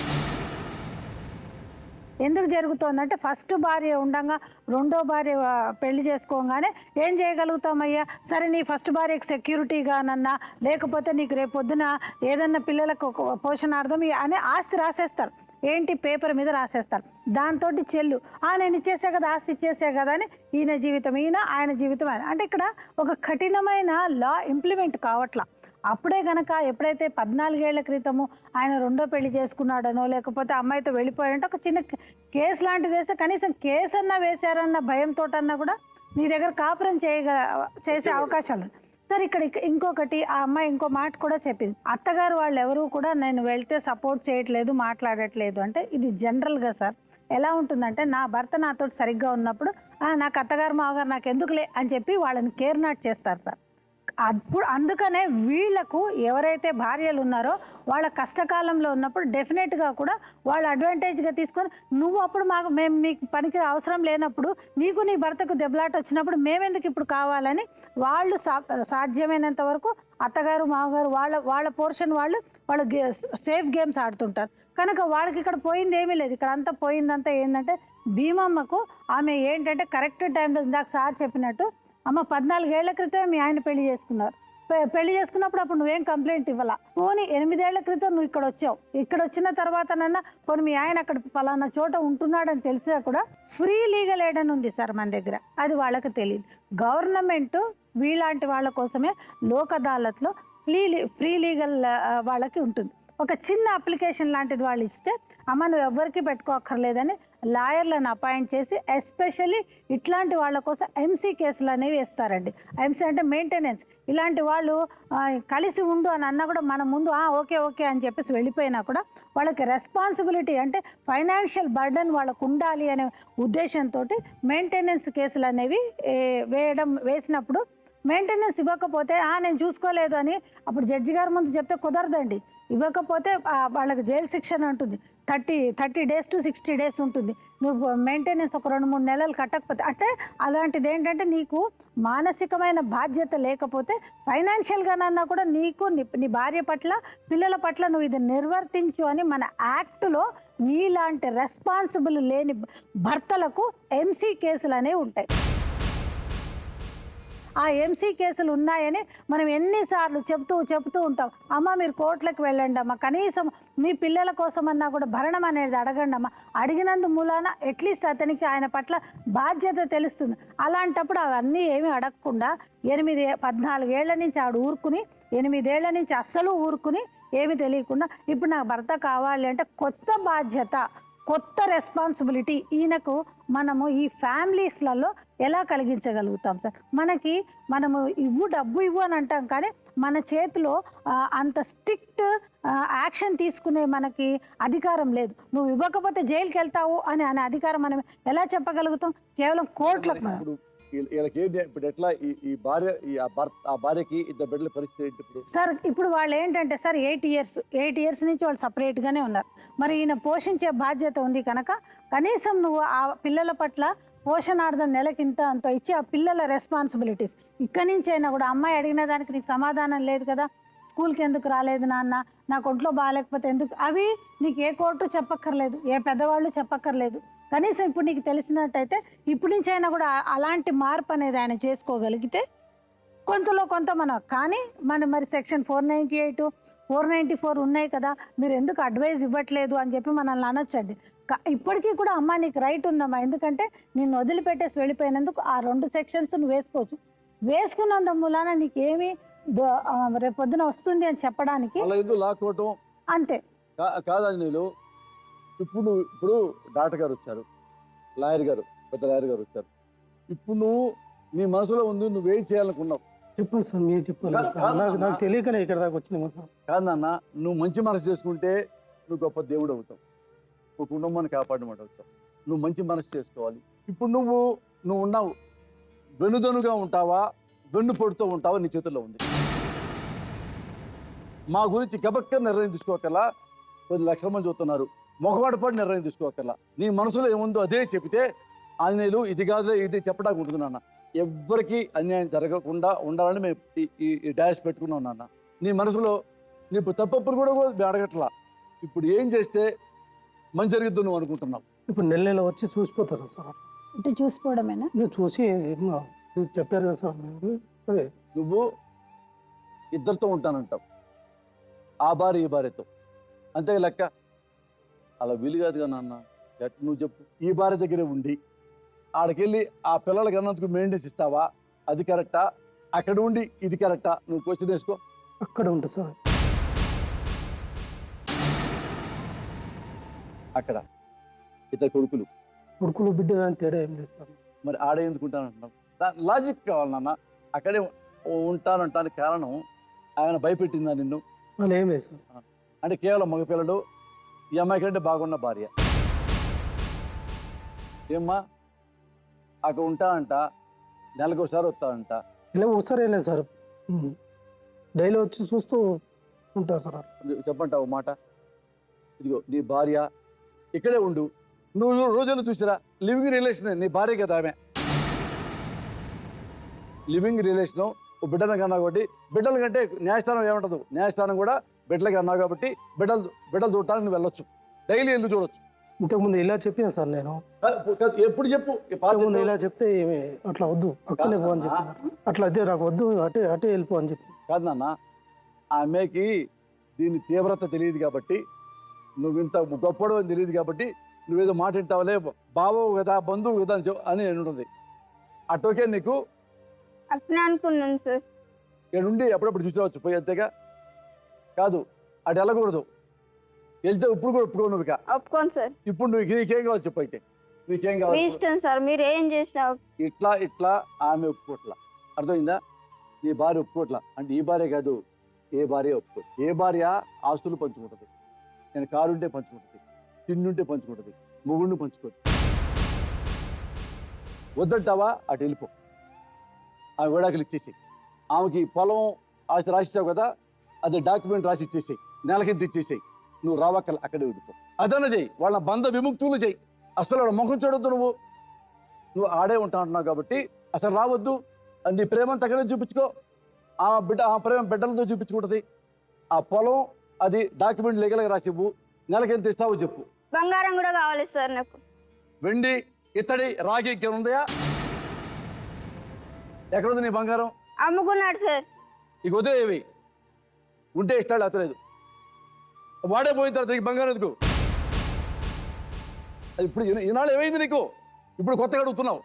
ఎందుకు జరుగుతుందంటే ఫస్ట్ భార్య ఉండగా రెండో భార్య పెళ్లి చేసుకోగానే ఏం చేయగలుగుతామయ్యా, సరే నీ ఫస్ట్ భార్యకి సెక్యూరిటీగానన్నా లేకపోతే నీకు రేపొద్దున ఏదన్నా పిల్లలకు పోషణార్థం అనే ఆస్తి రాసేస్తారు. ఏంటి, పేపర్ మీద రాసేస్తారు. దాంతో చెల్లు నేను ఇచ్చేసే కదా, ఆస్తి ఇచ్చేసే కదా అని ఈయన జీవితం ఆయన జీవితం అంటే ఇక్కడ ఒక కఠినమైన లా ఇంప్లిమెంట్ కావట్లా. అప్పుడే కనుక ఎప్పుడైతే 14 ఏళ్ల క్రితము ఆయన రెండో పెళ్లి చేసుకున్నాడనో లేకపోతే అమ్మాయితో వెళ్ళిపోయాడంటే ఒక చిన్న కేసు లాంటిది వేస్తే కనీసం కేసు అన్నా వేశారన్న భయంతోటన్నా కూడా నీ దగ్గర కాపురం చేసే అవకాశాలు. సార్ ఇక్కడ ఇంకొకటి, ఆ అమ్మాయి ఇంకో మాట కూడా చెప్పింది, అత్తగారు వాళ్ళు ఎవరు కూడా నేను వెళ్తే సపోర్ట్ చేయట్లేదు, మాట్లాడట్లేదు అంటే. ఇది జనరల్గా సార్ ఎలా ఉంటుందంటే, నా భర్త నాతో సరిగ్గా ఉన్నప్పుడు నాకు అత్తగారు మావగారు నాకు ఎందుకులే అని చెప్పి వాళ్ళని కేర్ నాట్ చేస్తారు సార్. అందుకనే వీళ్లకు ఎవరైతే భార్యలు ఉన్నారో వాళ్ళ కష్టకాలంలో ఉన్నప్పుడు డెఫినెట్గా కూడా వాళ్ళు అడ్వాంటేజ్గా తీసుకొని, నువ్వు అప్పుడు మేము మీకు పనికి అవసరం లేనప్పుడు నీకు నీ భర్తకు దెబ్బలాట వచ్చినప్పుడు మేమెందుకు ఇప్పుడు కావాలని వాళ్ళు సాధ్యమైనంత వరకు అత్తగారు మామగారు వాళ్ళ పోర్షన్ వాళ్ళు సేఫ్ గేమ్స్ ఆడుతుంటారు. కనుక వాళ్ళకి ఇక్కడ పోయింది ఏమీ లేదు. ఇక్కడ అంతా పోయిందంతా ఏంటంటే భీమమ్మకు ఆమె ఏంటంటే కరెక్ట్ టైంలో ఇందాక సార్ చెప్పినట్టు, అమ్మ 14 ఏళ్ల క్రితమే మీ ఆయన పెళ్లి చేసుకున్నారు. పెళ్లి చేసుకున్నప్పుడు అప్పుడు నువ్వేం కంప్లైంట్ ఇవ్వాల. పోనీ 8 ఏళ్ల క్రితం నువ్వు ఇక్కడ వచ్చావు. ఇక్కడ వచ్చిన తర్వాతనన్నా పోనీ మీ ఆయన అక్కడ పలానా చోట ఉంటున్నాడని తెలిసినా కూడా ఫ్రీ లీగల్ ఎయిడ్ అని ఉంది సార్ మన దగ్గర. అది వాళ్ళకి తెలియదు. గవర్నమెంట్ వీలాంటి వాళ్ళ కోసమే లోక్ అదాలత్లో ఫ్రీ లీగల్ వాళ్ళకి ఉంటుంది. ఒక చిన్న అప్లికేషన్ లాంటిది వాళ్ళు ఇస్తే, అమ్మ నువ్వు ఎవ్వరికి పెట్టుకోక్కర్లేదని లాయర్లను అపాయింట్ చేసి ఎస్పెషల్లీ ఇట్లాంటి వాళ్ళ కోసం ఎంసీ కేసులు అనేవి వేస్తారండి. ఎంసీ అంటే మెయింటెనెన్స్. ఇలాంటి వాళ్ళు కలిసి ఉండు అని అన్నా కూడా మన ముందు ఓకే అని చెప్పేసి వెళ్ళిపోయినా కూడా వాళ్ళకి రెస్పాన్సిబిలిటీ అంటే ఫైనాన్షియల్ బర్డన్ వాళ్ళకు ఉండాలి అనే ఉద్దేశంతో మెయింటెనెన్స్ కేసులు అనేవి వేసినప్పుడు మెయింటెనెన్స్ ఇవ్వకపోతే నేను చూసుకోలేదు అని అప్పుడు జడ్జి గారి ముందు చెప్తే కుదరదండి. ఇవ్వకపోతే వాళ్ళకి జైలు శిక్షణ ఉంటుంది. 30 days to 60 days ఉంటుంది. నువ్వు మెయింటెనెన్స్ ఒక 2-3 నెలలు కట్టకపోతే అంటే అలాంటిది ఏంటంటే నీకు మానసికమైన బాధ్యత లేకపోతే ఫైనాన్షియల్గానన్నా కూడా నీకు నీ భార్య పట్ల పిల్లల పట్ల నువ్వు ఇది నిర్వర్తించు అని మన యాక్ట్లో నీలాంటి రెస్పాన్సిబుల్ లేని భర్తలకు ఎంసీ కేసులు అనేవి ఉంటాయి. ఆ ఎంసీ కేసులు ఉన్నాయని మనం ఎన్నిసార్లు చెప్తూ ఉంటాం. అమ్మ మీరు కోర్టులకు వెళ్ళండి అమ్మ, కనీసం మీ పిల్లల కోసమన్నా కూడా భరణం అనేది అడగండి అమ్మ. అడిగినందు మూలాన అట్లీస్ట్ అతనికి ఆయన పట్ల బాధ్యత తెలుస్తుంది. అలాంటప్పుడు అవన్నీ ఏమీ అడగకుండా 14 ఏళ్ల నుంచి ఆవిడ ఊరుకుని 8 ఏళ్ల నుంచి అస్సలు ఊరుకుని ఏమి తెలియకుండా ఇప్పుడు నాకు భర్త కావాలి అంటే కొత్త బాధ్యత, కొత్త రెస్పాన్సిబిలిటీ ఈయనకు మనము ఈ ఫ్యామిలీస్లలో ఎలా కలిగించగలుగుతాం సార్? మనము డబ్బు ఇవ్వు అని అంటాం, కానీ మన చేతిలో అంత స్ట్రిక్ట్ యాక్షన్ తీసుకునే మనకి అధికారం లేదు. నువ్వు ఇవ్వకపోతే జైలుకి వెళ్తావు అనే అధికారం మనం ఎలా చెప్పగలుగుతాం? కేవలం కోర్టులకు. ఇప్పుడు ఎట్లా ఈ భార్య ఆ భార్యకి 2 బిడ్డల పరిస్థితి ఏంటి ఇప్పుడు? సార్ ఇప్పుడు వాళ్ళు ఏంటంటే సార్ 8 years నుంచి వాళ్ళు సపరేట్గానే ఉన్నారు. మరి ఈయన పోషించే బాధ్యత ఉంది కనుక కనీసం నువ్వు ఆ పిల్లల పట్ల పోషణార్థం నెలకింత అంత ఇచ్చి ఆ పిల్లల రెస్పాన్సిబిలిటీస్ ఇక్కడి నుంచి అయినా కూడా అమ్మాయి అడిగిన దానికి నీకు సమాధానం లేదు కదా, స్కూల్కి ఎందుకు రాలేదు నాన్న, నాకు ఒంట్లో బాగాలేకపోతే ఎందుకు, అవి నీకు ఏ కోర్టు చెప్పక్కర్లేదు, ఏ పెద్దవాళ్ళు చెప్పక్కర్లేదు. కనీసం ఇప్పుడు నీకు తెలిసినట్టయితే ఇప్పటి నుంచి అయినా కూడా అలాంటి మార్పు అనేది ఆయన చేసుకోగలిగితే కొంతలో కొంత మనం, కానీ మరి సెక్షన్ 498 494 ఉన్నాయి కదా, మీరు ఎందుకు అడ్వైజ్ ఇవ్వట్లేదు అని చెప్పి మనల్ని అనొచ్చండి. ఇప్పటికీ కూడా అమ్మ నీకు రైట్ ఉందమ్మా, ఎందుకంటే నిన్ను వదిలిపెట్టేసి వెళ్ళిపోయినందుకు ఆ 2 సెక్షన్స్ నువ్వు వేసుకోవచ్చు. వేసుకున్నందు మూలాన నీకేమి రేపొద్దున వస్తుంది అని చెప్పడానికి అలా ఎందుకు లాక్కోవటం అంతే. కాదని నేను ఇప్పుడు డాక్టర్ గారు వచ్చారు, లాయర్ గారు, పెద్ద లాయర్ గారు వచ్చారు. ఇప్పుడు నువ్వు నీ మనసులో ఉంది, నువ్వేం చేయాలనుకున్నావు చెప్పండి సార్, మీరు చెప్పాలి. నాకు తెలియకనే ఇక్కడ దాకా వచ్చినామా సార్. కాదు నాన్న, నువ్వు మంచి మనసు చేసుకుంటే నువ్వు గొప్ప దేవుడు అవుతావు, ఒక కుటుంబాన్ని కాపాడమంట అవుతావు. నువ్వు మంచి మనసు చేసుకోవాలి. ఇప్పుడు నువ్వు ఉన్నావు, వెనుదనుగా ఉంటావా, వెన్ను పొడుతూ ఉంటావా, నీ చేతుల్లో ఉంది. మా గురించి గబక్క నిర్ణయం తీసుకోకల్లా, 10 లక్షల మంది చూస్తున్నారు, మొగవాడపడి నిర్ణయం తీసుకోకల్లా. నీ మనసులో ఏముందో అదే చెబితే ఆంజనేయులు ఇది కాదులే ఇది చెప్పడానికి ఉంటుంది నాన్న. ఎవ్వరికి అన్యాయం జరగకుండా ఉండాలని మేము ఈ డాష్ పెట్టుకున్నాం నాన్న. నీ మనసులో నీకు తప్పప్పుడు కూడా మేము అడగట్లా. ఇప్పుడు ఏం చేస్తే మంచి జరుగుతుంది నువ్వు అనుకుంటున్నావు? ఇప్పుడు నెల వచ్చి చూసిపోతారు సార్. ఇటు చూసిపోవడమేనా? మీరు చూసి చెప్పారు కదా సార్, మీరు అదే నువ్వు ఇద్దరితో ఉంటానంటావు, ఆ భార్య ఈ భార్యతో, అంతే లెక్క. అలా వీలు కాదుగా నాన్న. నువ్వు చెప్పు, ఈ భార్య దగ్గరే ఉండి ఆడకెళ్ళి ఆ పిల్లలకి అన్నందుకు మెయింటెన్స్ ఇస్తావా? అది కరెక్టా? అక్కడ ఉండి ఇది కరెక్టా? నువ్వు క్వశ్చన్ వేసుకో. అక్కడ ఉంటుంది సార్. అక్కడ ఇద్దరు కొడుకులు బిడ్డలు అని తేడా ఏం లేదు సార్. మరి ఆడే ఎందుకు ఉంటానంటున్నావు? లాజిక్ కావాలి నాన్న. అక్కడే ఉంటానంటానికి కారణం ఆయన భయపెట్టిందా నిన్ను? వాళ్ళు ఏం లేదు సార్. అంటే కేవలం మగపిల్లడు, ఈ అమ్మాయి కంటే బాగున్న భార్య. ఏమ్మా అక్కడ ఉంటానంట, నెలకు ఒకసారి వస్తానంట. ఇలా ఒకసారి ఏం లేదు సార్, డైలీ వచ్చి చూస్తూ ఉంటా సార్. చెప్పంటావు మాట, ఇదిగో నీ భార్య ఇక్కడే ఉండు, నువ్వు రోజులు చూసిరా. లివింగ్ రిలేషన్, నీ భార్య కదా ఆమె. లివింగ్ రిలేషను బిడ్డలు కన్నా కాబట్టి, బిడ్డల కంటే న్యాయస్థానం ఏమంటదు, న్యాయస్థానం కూడా బిడ్డలకి అన్నావు కాబట్టి బిడ్డలు చూడటానికి నువ్వు వెళ్ళొచ్చు, డైలీ వెళ్ళి చూడొచ్చు. ఇంతకుముందు ఇలా చెప్పినా సార్ నేను. ఎప్పుడు చెప్పు? ఇంతకుముందు ఇలా చెప్తే అట్లా వద్దు, అక్కనే పో అని చెప్పినారు. అట్లా అయితే నాకు వద్దు, అటే వెళ్ళిపో అని చెప్పి. కాదు నాన్న, ఆ అమ్మాయికి దీని తీవ్రత తెలియదు కాబట్టి, నువ్వు ఇంత గొప్పడు అని తెలియదు కాబట్టి నువ్వేదో మాట వింటావులే, బావవు కదా, బంధువు కదా అని ఉంటుంది. అటోకే నీకు అట్లా అనుకున్నాను సార్. ఇక్కడ ఉండి అప్పుడప్పుడు చూసి రావచ్చు, పోయి అంతేగా. కాదు అటు వెళ్ళకూడదు, వెళ్తే ఇప్పుడు కూడా ఒప్పుకో. నువ్వు ఒప్పుకోను సార్. ఇప్పుడు నువ్వు నీకేం కావాలి చెప్పు. అయితే నీకేం మీ కావాలి? ఇష్టం సార్, మీరు ఏం చేసినా. ఇట్లా ఆమె ఒప్పుకోట్లా, అర్థమైందా? నీ భార్య ఒప్పుకోట్లా అంటే ఈ భార్య కాదు, ఏ భార్య ఒప్పుకో. ఏ భార్య ఆస్తులు పంచుకుంటుంది, నేను కారు ఉంటే పంచుకుంటుంది, తిండుంటే పంచుకుంటుంది, మొగుడిని పంచుకోదు. వద్దంటావా? అటు వెళ్ళిపో, ఆమె విడాకులు ఇచ్చేసి. ఆమెకి పొలం ఆస్తి రాసిచ్చావు కదా, అది డాక్యుమెంట్ రాసి ఇచ్చేసేయి, నెలకింత ఇచ్చేసేయి. నువ్వు రావక్కల అక్కడే ఉండిపో. అదన్నా చెయ్యి, వాళ్ళ బంధ విముక్తులు చెయ్యి. అసలు వాళ్ళ ముఖం చూడొద్దు. నువ్వు ఆడే ఉంటా అంటున్నావు కాబట్టి అసలు రావద్దు. నీ ప్రేమను తగ్గనే చూపించుకో. ఆ ప్రేమ బిడ్డలతో చూపించుకుంటుంది. ఆ పొలం అది డాక్యుమెంట్ లీగల్గా రాసివ్వు, నెలకి ఎంత ఇస్తావో చెప్పు. బంగారం కూడా కావాలి సార్ నాకు. వెండి, ఇత్తడి, రాగి ఉందయా? ఎక్కడుంది నీ బంగారం? అమ్ముకున్నాడు సార్. ఇక వదిలేవి, ఉంటే ఇస్తాడు, అతలేదు. వాడే పోయిన తర్వాత నీకు బంగారం ఎందుకు? ఇప్పుడు ఈనాడు ఏమైంది నీకు? ఇప్పుడు కొత్తగా అడుగుతున్నావు.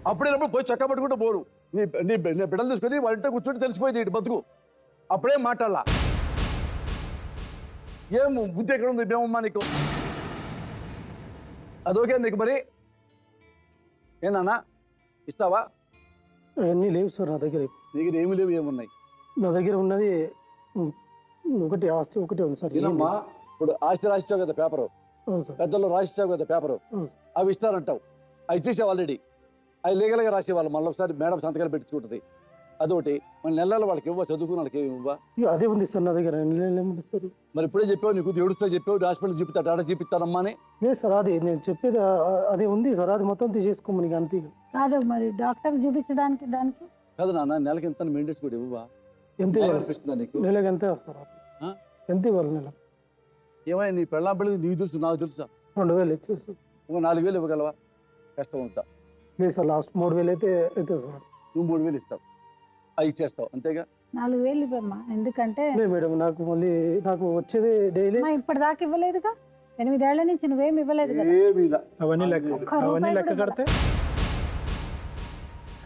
అప్పుడేనప్పుడు పోయి చక్క పట్టుకుంటూ పోరు. నీ బిడ్డలు తీసుకొని వాళ్ళ ఇంట్లో కూర్చొని తెలిసిపోయింది ఇటు బతుకు. అప్పుడేం మాట్లాడాల? ఏం బుద్ధి ఎక్కడ ఉంది మేమమ్మా నీకు? అదోకే నీకు? మరి ఏనా ఇస్తావా? అవన్నీ లేవు సార్ నా దగ్గర. నీకు ఏమి లేవు, ఏమున్నాయి? నా దగ్గర ఉన్నది ఒకటి ఆస్తి ఒకటే ఉంది సార్. ఏనమ్మా, ఇప్పుడు ఆస్తి రాసిచ్చావు కదా పేపరు, పెద్దలు రాసిచ్చావు కదా పేపరు, అవి ఇస్తారంటావు. అవి ఇచ్చేసావు ఆల్రెడీ. అవి లీగల్గా రాసేవాళ్ళు, మళ్ళీ ఒకసారి మేడం సంతకాలు పెట్టించుకుంటుంది. అదొకటి. మన నెలల్లో వాళ్ళకి ఇవ్వ, చదువుకున్న వాళ్ళకి ఏమి ఇవ్వ? అదే ఉంది సార్ నా దగ్గర. సార్ మరి ఇప్పుడే చెప్పావు, నీకు ఏడుస్తా చెప్పావు, హాస్పిటల్ చూపిస్తాడు, ఆడ చూపిస్తానమ్మా అని. లేదు సార్, అది నేను చెప్పేది అదే ఉంది సార్. అది మొత్తం తీసేసుకోమని అంతే. కాదు మరి డాక్టర్ చూపించడానికి దానికి కాదు నాన్న, నెలకి ఎంత మెయింటెన్స్ కూడా ఇవ్వవా? ఎంత ఇవ్వాలి అనిపిస్తుందా నీకు? నెలకు ఎంత సార్ ఆ? ఎంత ఇవ్వాలి నెల? ఏమైనా నీ పెళ్ళాం పెళ్ళి నీకు తెలుసు నాకు తెలుసా? 2000 ఇచ్చేసి ఒక 4,000 ఇవ్వగలవా? కష్టం అవుతా. లేదు సార్, లాస్ట్ 3000 అయితే అవుతుంది సార్. నువ్వు 3,000 ఇస్తావు, అవి ఇచ్చేస్తావు అంతేగా? 4000 ఇవ్వమ్మా, ఎందుకంటే లేదు మేడం, నాకు మళ్ళీ నాకు వచ్చేది డైలీ. అమ్మా, ఇప్పటిదాకా ఇవ్వలేదు కదా, 8 ఏళ్ల నుంచి నువ్వేం ఇవ్వలేదు కదా. ఏమీ ఇలా. అవన్నీ లెక్క ఒక్క రూపాయి అవన్నీ లెక్క కూడా కడితే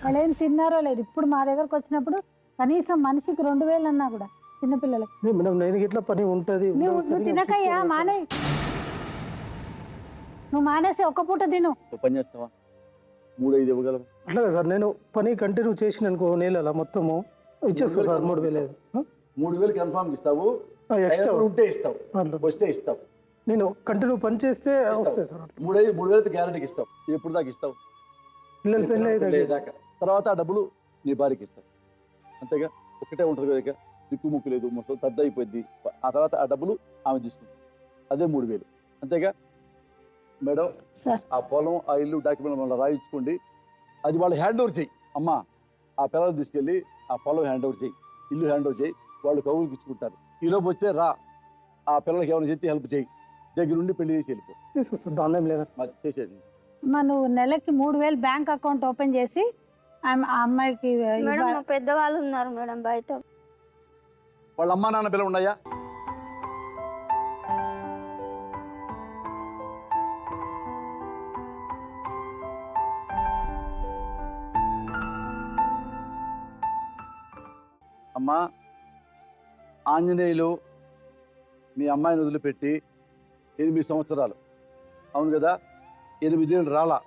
వాళ్ళు ఏం తిన్నారో లేదు. ఇప్పుడు మా దగ్గరకు వచ్చినప్పుడు కనీసం మనిషికి 2000 అన్నా కూడా చిన్నపిల్లలకి. లేదు మేడం, నేను ఇట్లా పని ఉంటుంది. నువ్వు తినకయ్యా, మానే. నువ్వు మానేసి ఒక్క పూట తిను. ఒక పని చేస్తావా? 3-5 ఇవ్వగలవా? అట్లాగే సార్, నేను పని కంటిన్యూ చేసిన అనుకో నెల మొత్తము ఇచ్చేస్తా సార్. 3000 3,000 కన్ఫామ్ ఇస్తావు, ఎక్స్ట్రా ఉంటే ఇస్తావు, అట్లా. వస్తే ఇస్తావు. నేను కంటిన్యూ పని చేస్తే వస్తాయి సార్. అట్లా 3,000 అయితే గ్యారెంటీకి ఇస్తావు. ఎప్పుడు దాకా ఇస్తావు? పిల్లలు పెళ్ళి అయితే దాకా. తర్వాత ఆ డబ్బులు నీ భార్యకి ఇస్తావు అంతేగా? ఒక్కటే ఉంటుంది కదా, దిక్కు ముక్కు లేదు, మొత్తం పెద్ద అయిపోయింది. ఆ తర్వాత ఆ డబ్బులు ఆమె తీసుకుంటుంది. అదే 3,000 అంతేగా మేడం? సార్, ఆ పొలం, ఆ ఇల్లు డాక్యుమెంట్ మళ్ళీ రాయించుకోండి. అది వాళ్ళు హ్యాండ్ ఓవర్ చేయి. అమ్మ, ఆ పిల్లలు తీసుకెళ్ళి ఆ పొలం హ్యాండ్ ఓవర్ చేయి, ఇల్లు హ్యాండ్ ఓవర్ చేయి, వాళ్ళు కవులుకి ఇచ్చుకుంటారు. ఈలోపు వస్తే రా, ఆ పిల్లలకి ఏమైనా చెప్తే హెల్ప్ చేయి, దగ్గరుండి పెళ్లి చేసి వెళ్ళిపో. సార్, దాని ఏం లేదా మరి చేసేది. అమ్మా, నువ్వు నెలకి 3000 బ్యాంక్ అకౌంట్ ఓపెన్ చేసి ఆ అమ్మాయికి మేడం మా పెద్దవాళ్ళు ఉన్నారు మేడం బయట. వాళ్ళ అమ్మా నాన్న పిల్లలు ఉన్నాయా? అమ్మా, ఆంజనేయులు మీ అమ్మాయిని వదిలిపెట్టి 8 సంవత్సరాలు అవును కదా? 8 ఏళ్ళు రాలా.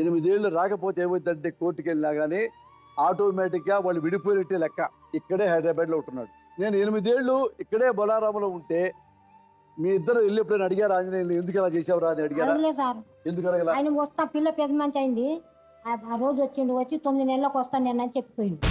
8 ఏళ్ళు రాకపోతే ఏమవుతుందంటే కోర్టుకు వెళ్ళినా కానీ ఆటోమేటిక్గా వాళ్ళు విడిపోయినట్టే లెక్క. ఇక్కడే హైదరాబాద్లో ఉంటున్నాడు. నేను 8 ఏళ్ళు ఇక్కడే బొలారాంలో ఉంటే మీ ఇద్దరు వెళ్ళి ఎప్పుడైనా అడిగారు ఆంజనేయులు ఎందుకు ఇలా చేసావురా అని అడిగారా? అడగలేదు సార్. ఎందుకు అడగల? ఆయన వస్తా, పిల్ల పెద్ద మంచి అయింది, ఆ రోజు వచ్చిండు, వచ్చి 9 నెలలకు వస్తాను నేను అని చెప్పిపోయిండు.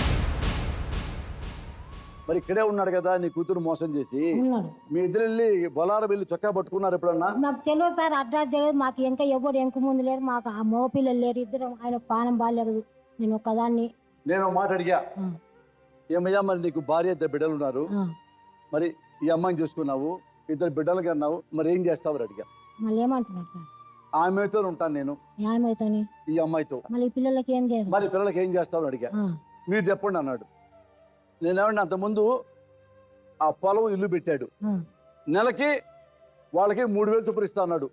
మరి ఇక్కడే ఉన్నాడు కదా నీ కూతురు మోసం చేసి. ఉన్నాడు. మీ ఇద్దరు వెళ్ళి బొలారం వెళ్ళి చొక్కా పట్టుకున్నారు ఎప్పుడన్నా? మాకు తెలియదు సార్, అడ్రస్ తెలియదు మాకు. ఇంకా ఎవరు ఎంక ముందు లేరు మాకు, ఆ మగ పిల్లలు లేరు. ఇద్దరు ఆయన పానం బాగాలేదు, నేను ఒక్కదాన్ని. నేను మాట అడిగా, ఏమయ్యా మరి నీకు భార్య 2 బిడ్డలు ఉన్నారు, మరి ఈ అమ్మాయిని చూసుకున్నావు, 2 బిడ్డలు కన్నావు, మరి ఏం చేస్తావు అని అడిగా. మళ్ళీ ఏమంటున్నారు సార్? ఆమెతో ఉంటాను నేను, ఏమైతాని ఈ అమ్మాయితో. మళ్ళీ ఈ పిల్లలకి ఏం చేయాలి? మరి పిల్లలకి ఏం చేస్తావు అని అడిగా. మీరు చెప్పండి అన్నాడు. నేనేమంటే అంతకుముందు ఆ పొలం ఇల్లు పెట్టాడు, నెలకి వాళ్ళకి 3,000 చొప్పున ఇస్తా అన్నాడు.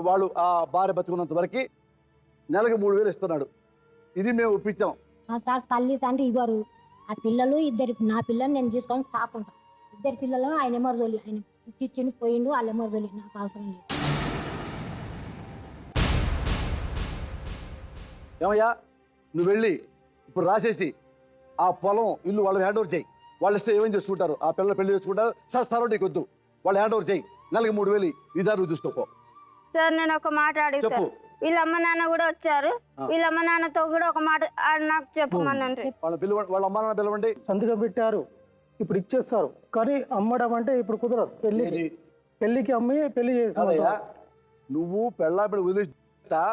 వాళ్ళు ఆ భార్య బతుకున్నంత వరకు నెలకి 3,000 ఇస్తున్నాడు. ఇది మేము ఒప్పించాం. సార్, తల్లి తండ్రి ఇవ్వరు. ఆ పిల్లలు ఇద్దరు, నా పిల్లల్ని నేను తీసుకొని సాకుంటా. 2 పిల్లలను ఆయన ఎమర్దోలి, ఆయన పుట్టించి పోయిండు, వాళ్ళు ఎమర్దోలి, నాకు అవసరం లేదు. ఏమయ్యా, నువ్వు వెళ్ళి ఇప్పుడు రాసేసి ఆ పొలం ఇల్లు వాళ్ళకి హ్యాండ్ ఓవర్ చేయి. వాళ్ళ ఇష్టం ఏమేమి చేసుకుంటారు, ఆ పిల్లలు పెళ్లి చేసుకుంటారు, సస్తారో నీకు వద్దు, వాళ్ళు హ్యాండ్ ఓవర్ చేయి. నెలకి 3,000 ఇదారు చూసుకోపో. సార్ నేను ఒక మాట అడుగుతాను. చెప్పు. వీళ్ళ అమ్మ నాన్న కూడా వచ్చారు, వీళ్ళ అమ్మ నాన్నతో కూడా ఒక మాట నాకు చెప్పమనండి. వాళ్ళ అమ్మ నాన్న పిలవండి. సంతకం పెట్టారు, ఇప్పుడు ఇచ్చేస్తారు. కానీ అమ్మడం అంటే ఇప్పుడు కుదరదు. పెళ్లికి అమ్మి పెళ్లి చేస్తారు. అదయ్యా, నువ్వు పెళ్ళాపిడ వదిలేస్తా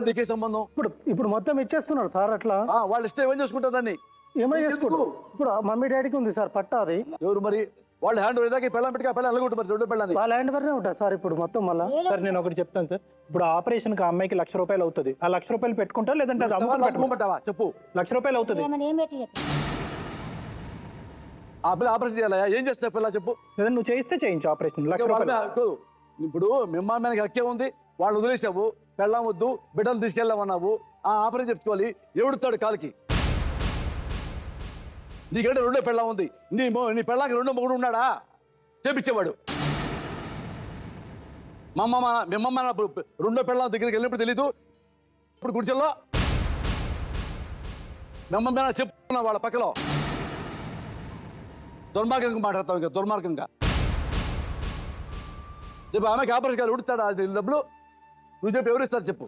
నీకే సంబంధం. ఇప్పుడు మొత్తం ఇచ్చేస్తున్నారు సార్. అట్లా వాళ్ళ ఇష్టం ఏమేం చేసుకుంటారు, దాన్ని ఏమైనా చేసుకుంటారు. ఇప్పుడు మమ్మీ డాడీకి ఉంది సార్ పట్టా. అది ఎవరు మరి వాళ్ళు హ్యాండ్ ఓవర్ దాకా పెళ్ళం పెట్టి పెళ్ళ వెళ్ళగొట్టు మరి 2 పెళ్ళని వాళ్ళ హ్యాండ్ ఓవర్నే ఉంటుంది సార్ ఇప్పుడు మొత్తం. మళ్ళీ సార్ నేను ఒకటి చెప్తాను సార్, ఇప్పుడు ఆపరేషన్ కి అమ్మాయికి 1,00,000 రూపాయలు అవుతుంది. ఆ 1,00,000 రూపాయలు పెట్టుకుంటా లేదంటే అది అమ్ముకుని పెట్టావా? చెప్పు. 1,00,000 రూపాయలు అవుతుంది. ఏమని ఏం పెట్టి చెప్పి ఆ పిల్ల ఆపరేషన్ చేయాలా? ఏం చేస్తా పిల్ల చెప్పు. లేదంటే నువ్వు చేయిస్తే చేయించు ఆపరేషన్ 1,00,000 రూపాయలు. ఇప్పుడు మిమ్మల్ని హక్కే ఉంది, వాళ్ళు వదిలేసావు, పెళ్ళాం వద్దు, బిడ్డలు తీసుకెళ్ళామన్నావు, ఆ ఆపరేషన్ చెప్పుకోవాలి. ఎవడుతాడు కాలికి? నీకంటే 2 పెళ్ళాం ఉంది, నీ పెళ్ళాకి 2 మొగుడు ఉన్నాడా? చేపించేవాడు. మిమ్మమ్మ 2 పెళ్ళాం దగ్గరికి వెళ్ళినప్పుడు తెలీదు. ఇప్పుడు గుడిచెల్లో మిమ్మల్ని చెప్పుకున్నా వాళ్ళ పక్కలో దుర్మార్గంగా మాట్లాడతావు. ఇంకా దుర్మార్గంగా రేపు ఆమెకి ఆపరేషన్ కాదు ఉడుతాడా అది డబ్బులు? నువ్వు చెప్పి ఎవరు ఇస్తారు చెప్పు.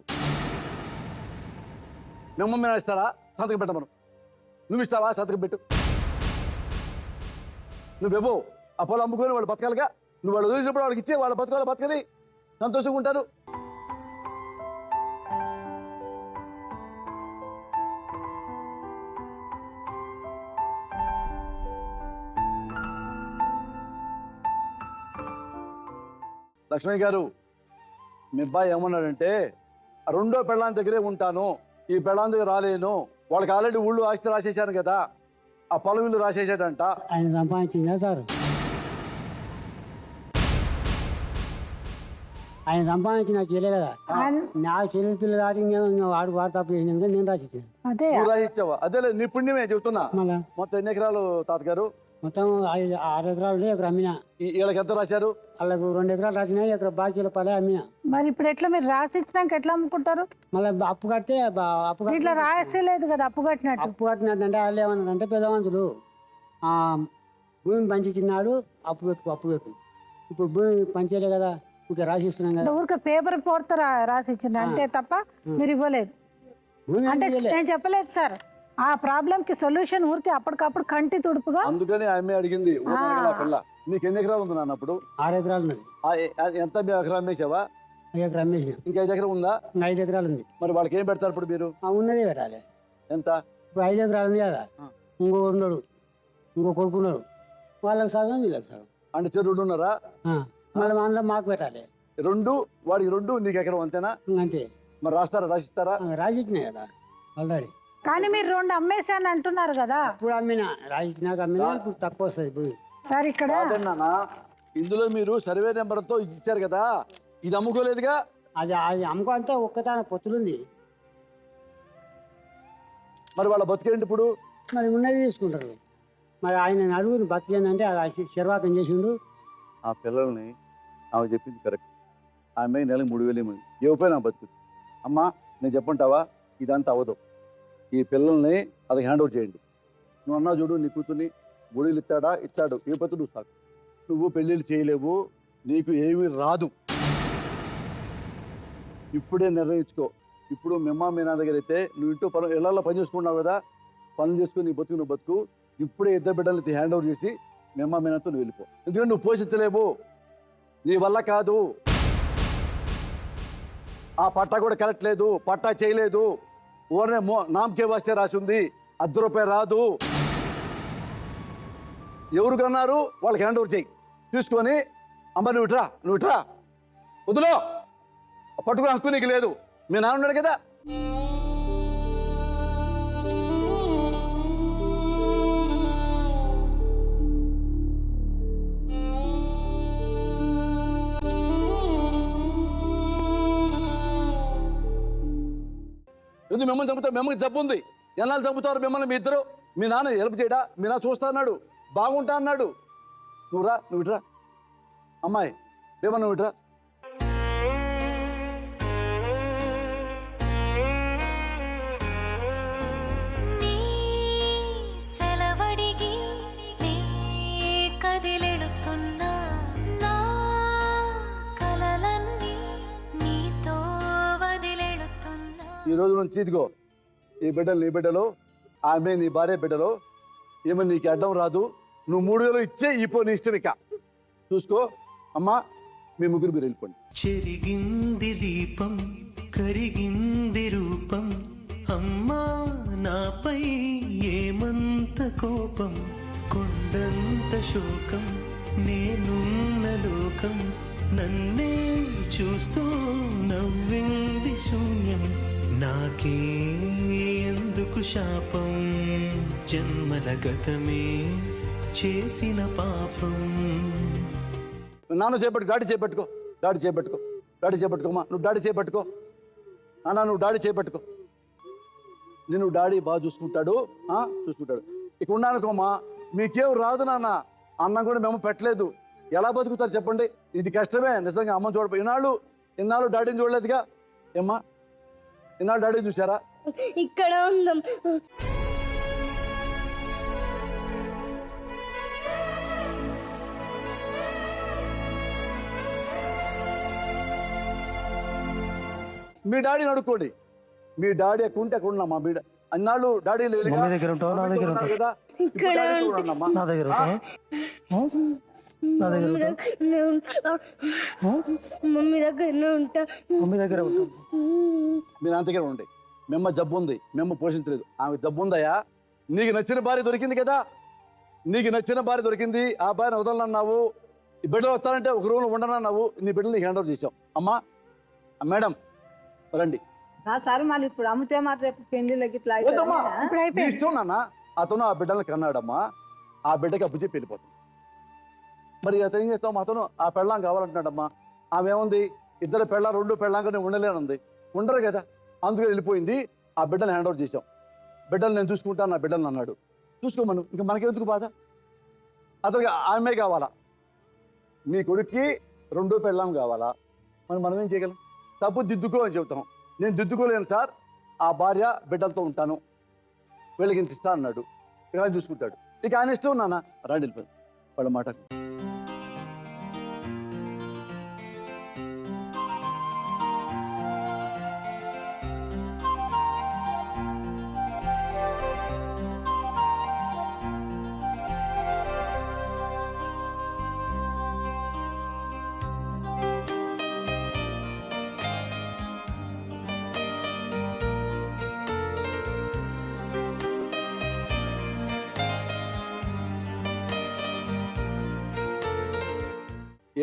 మిమ్మల్ని ఇస్తారా? సంతకం పెట్టమను. నువ్వు ఇస్తావా? సంతకం పెట్టు. నువ్వేమో ఆ పొలం అమ్ముకొని వాళ్ళు బతకాలిగా. నువ్వు వాళ్ళు వదిలేసినప్పుడు వాళ్ళకి ఇచ్చే వాళ్ళ బతకని సంతోషంగా ఉంటారు. లక్ష్మణ్ గారు, మీ అబ్బాయి ఏమన్నాడంటే రెండో పెళ్ళాం దగ్గరే ఉంటాను, ఈ పెళ్ళాం దగ్గర రాలేను, వాళ్ళకి ఆల్రెడీ ఊళ్ళు ఆస్తి రాసేసాను కదా, ఆ పొలం ఇల్లు రాసేసాడంట. ఆయన సంపాదించిందా సార్? ఆయన సంపాదించి నాకు చేయలే కదా, నా చెల్లెల పిల్లలు ఆడి వాడు వాడు తప్పు చేసినాక నేను రాసిచ్చిన. అదే నువ్వు రాసిచ్చావా? అదేలే నీ పుణ్యమే చెబుతున్నా. మళ్ళా మొత్తం ఎన్ని ఎకరాలు తాతగారు? మొత్తం 6 ఎకరాలు ఎకరం అమ్మినా. వీళ్ళకి ఎంత రాశారు? వాళ్ళకు 2 ఎకరాలు రాసినా, ఎకరం బాకీల పలే అమ్మినా. మరి ఇప్పుడు ఎట్లా మీరు రాసి ఇచ్చినాక ఎట్లా అమ్ముకుంటారు? మళ్ళీ అప్పు కడితే ఇట్లా రాసేలేదు కదా అప్పు కట్టినట్టు. అప్పు కట్టినట్టు వాళ్ళు ఏమన్నారంటే పెద్ద మనుషులు భూమి పంచిచ్చిన్నాడు, అప్పు పెట్టు. ఇప్పుడు భూమి పంచేలే కదా, ఇంకా రాసిస్తున్నాం కదా. ఊరికే పేపర్ పోర్తో రాసి ఇచ్చింది అంతే తప్ప మీరు ఇవ్వలేదు. భూమి అంటే నేను చెప్పలేదు సార్, ఆ ప్రాబ్లం కి సొల్యూషన్ ఊరికి అప్పటికప్పుడు కంటి తుడుపుగా. అందుకని ఆమె అడిగింది పిల్ల. నీకు ఎన్ని ఎకరాలు ఉంది నాన్న? అప్పుడు 6 ఎకరాలు ఉన్నది. ఎంత మీ ఎకరా అమ్మేసావా? ఎకరం అమ్మేసిన. ఇంకా 5 ఎకరం ఉందా? 5 ఎకరాలు ఉంది. మరి వాళ్ళకి ఏం పెడతారు ఇప్పుడు మీరు? ఉన్నదే పెట్టాలి. ఎంత? ఇప్పుడు 5 ఎకరాలు ఉంది కదా, ఇంకో ఉన్నాడు, ఇంకో కొడుకున్నాడు, వాళ్ళకి సగం వీళ్ళకి సగం. అంటే చెరువుడు ఉన్నారా? మళ్ళీ అందులో మాకు పెట్టాలి 2, వాడికి 2, నీకు ఎకరం అంతేనా? అంతే. మరి రాసిస్తారా? రాసిచ్చినాయి కదా ఆల్రెడీ. కానీ మీరు 2 అమ్మేసాను అంటున్నారు కదా. ఇప్పుడు అమ్మినా, రాసిచ్చినాక అమ్మినా. ఇప్పుడు తక్కువ వస్తుంది భూమి సార్ ఇక్కడ. కాదన్నా, ఇందులో మీరు సర్వే నెంబర్తో ఇచ్చారు కదా, ఇది అమ్ముకోలేదుగా. అది అమ్ముకో అంతా ఒక్కతాన పొత్తులుంది. మరి వాళ్ళ బతికేంటి ఇప్పుడు? మరి ఉన్నది తీసుకుంటారు. మరి ఆయన అడుగుని బతికేందంటే శర్వాకం చేసిండు. ఆ పిల్లల్ని ఆమె చెప్పింది కరెక్ట్. ఆమె నెలకు 3,000 ఏమైంది, ఏమైనా బతుకుతుంది. అమ్మా నేను చెప్పంటావా, ఇదంతా అవ్వదు. ఈ పిల్లల్ని అది హ్యాండ్ ఓవర్ చేయండి. నువ్వు అన్నా చూడు, నీ కూతుర్ని గుడిలు ఇస్తాడు, ఏ పత్తు నువ్వు సాకు. నువ్వు పెళ్ళిళ్ళు చేయలేవు, నీకు ఏమీ రాదు. ఇప్పుడే నిర్ణయించుకో. ఇప్పుడు మిమ్మ మీ నా దగ్గర అయితే నువ్వు ఇంటూ ఇళ్లలో పని చేసుకున్నావు కదా, పనులు చేసుకుని నీ బతుకు నువ్వు బతుకు. ఇప్పుడే 2 బిడ్డలకి హ్యాండ్ ఓవర్ చేసి మిమ్మ మీనాతో నువ్వు వెళ్ళిపో. ఎందుకంటే నువ్వు పోషించలేవు, నీ వల్ల కాదు. ఆ పట్టా కూడా కరెక్ట్ లేదు, పట్టా చేయలేదు, ఓరనే నామకే వాస్తే రాసి ఉంది, ₹10 రాదు. ఎవరు కన్నారు వాళ్ళకి హ్యాండ్ ఓవర్ చేయి. తీసుకొని అమ్మ నువ్వు ఇట్రా వదులో, పట్టుకునే హక్కు నీకు లేదు. మీ నాన్న ఉన్నాడు కదా. ఎందుకు మిమ్మల్ని చంపుతారు? మిమ్మల్ని జబ్బు ఉంది, ఎన్నాళ్ళు చంపుతారు మిమ్మల్ని? మీ ఇద్దరు, మీ నాన్న హెల్ప్ చేయడా? మీ నాన్న చూస్తా అన్నాడు, బాగుంటా అన్నాడు. నువ్వు ఇట్రా అమ్మాయి, ఏమన్నా నువ్వు ఇట్రా. నీ సెలవడిగి నీ కదిలెడుతున్నా, నా కలలన్నీ నీతో వదిలెడుతున్నా. ఈ రోజు నుంచి ఇదిగో ఈ బిడ్డలు నీ బిడ్డలు, ఆమె నీ భార్య బిడ్డలు. ఏమో నీకు అడ్డం రాదు. నువ్వు 3,000 ఇచ్చే ఇపో, నీ ఇష్టం. ఇక చూసుకో అమ్మా, మీ ముగ్గురు మీరు వెళ్ళిపోండి. చెరిగింది దీపం, కరిగింది రూపం, అమ్మా నాపై ఏమంత కోపం, కొండంత శోకం, నేనున్న లోకం, నన్నే చూస్తూ నవ్వింది శూన్యం, నాకే ఎందుకు శాపం, జన్మల గతమే చేసిన పాపం. నాన్న చేపట్టు, డాడీ చేపట్టుకో, అమ్మా నువ్వు డాడీ చేపట్టుకో. నాన్న నువ్వు డాడీ చేపట్టుకో, నేను డాడీ బాగా చూసుకుంటాడు. ఇక ఉన్నానుకోమ్మా, మీకేం రాదు నాన్న, అన్నం కూడా మేము పెట్టలేదు, ఎలా బతుకుతారు చెప్పండి? ఇది కష్టమే నిజంగా. అమ్మ చూడ ఇన్నాళ్ళు డాడీని చూడలేదుగా. ఏమ్మా ఇన్నాళ్ళు డాడీని చూసారా? ఇక్కడ ఉందాం. మీ డాడీని అడుక్కోండి. మీ డాడీ ఎక్కడ ఉంటే అక్కడ ఉన్నామా? మీ అన్నాళ్ళు డాడీ లేదు మమ్మీ దగ్గర ఉంటావా? నా దగ్గర ఉంటావా? కదా, ఇప్పుడు డాడీతో ఉన్నామా? నా దగ్గర ఉంటావా? నా దగ్గర ఉంటావా? మమ్మీ దగ్గర ఉంటా. మమ్మీ దగ్గర ఉంటా. మీ నాన్న దగ్గర ఉండి. మెమ్మ జబ్బు ఉంది, మెమ్మ పోషించలేదు. ఆమె జబ్బు ఉందయ్యా. నీకు నచ్చిన భార్య దొరికింది కదా, నీకు నచ్చిన భార్య దొరికింది. ఆ భార్యను వదలనన్నావు, ఈ బిడ్డలు వస్తానంటే ఒక రూమ్లో ఉండనా నువ్వు, నీ బిడ్డలు నీకు హ్యాండ్ ఓవర్ చేసాం. అమ్మా మేడం రండి. సార్ మళ్ళీ ఇప్పుడు అమ్మితే మాత్రం రేపు పెళ్లిళ్ళకి ఇట్లా వద్దమ్మా, ఇప్పుడు నీ అయిపోయింది. ఇష్టం నాన్న. అతను ఆ బిడ్డలను కన్నాడమ్మా, ఆ బిడ్డకి అప్పు చెప్పి వెళ్ళిపోతాం. మరి అతను ఏం చేస్తాం, అతను ఆ పెళ్ళాం కావాలంటున్నాడమ్మా. ఆమె ఏముంది, ఇద్దరు పెళ్ళ రెండు పెళ్ళాంగా నేను ఉండలేనుంది, ఉండరు కదా, అందుకని వెళ్ళిపోయింది. ఆ బిడ్డను హ్యాండ్ ఓవర్ చేసాం. బిడ్డలు నేను చూసుకుంటాను, నా బిడ్డలు అన్నాడు. చూసుకోమను, ఇంకా మనకెందుకు బాధ. అతనికి ఆమె కావాలా, మీ కొడుక్కి రెండో పెళ్ళాం కావాలా, మరి మనం ఏం చేయగలం. తప్పు దిద్దుకో అని చెబుతాం. నేను దిద్దుకోలేను సార్, ఆ భార్య బిడ్డలతో ఉంటాను, వీళ్ళకి ఇంత ఇస్తా అన్నాడు. ఇక ఆయన చూసుకుంటాడు. ఇక ఆయన ఇష్టం నాన్న, రండి వెళ్ళిపోయి వాళ్ళ మాట.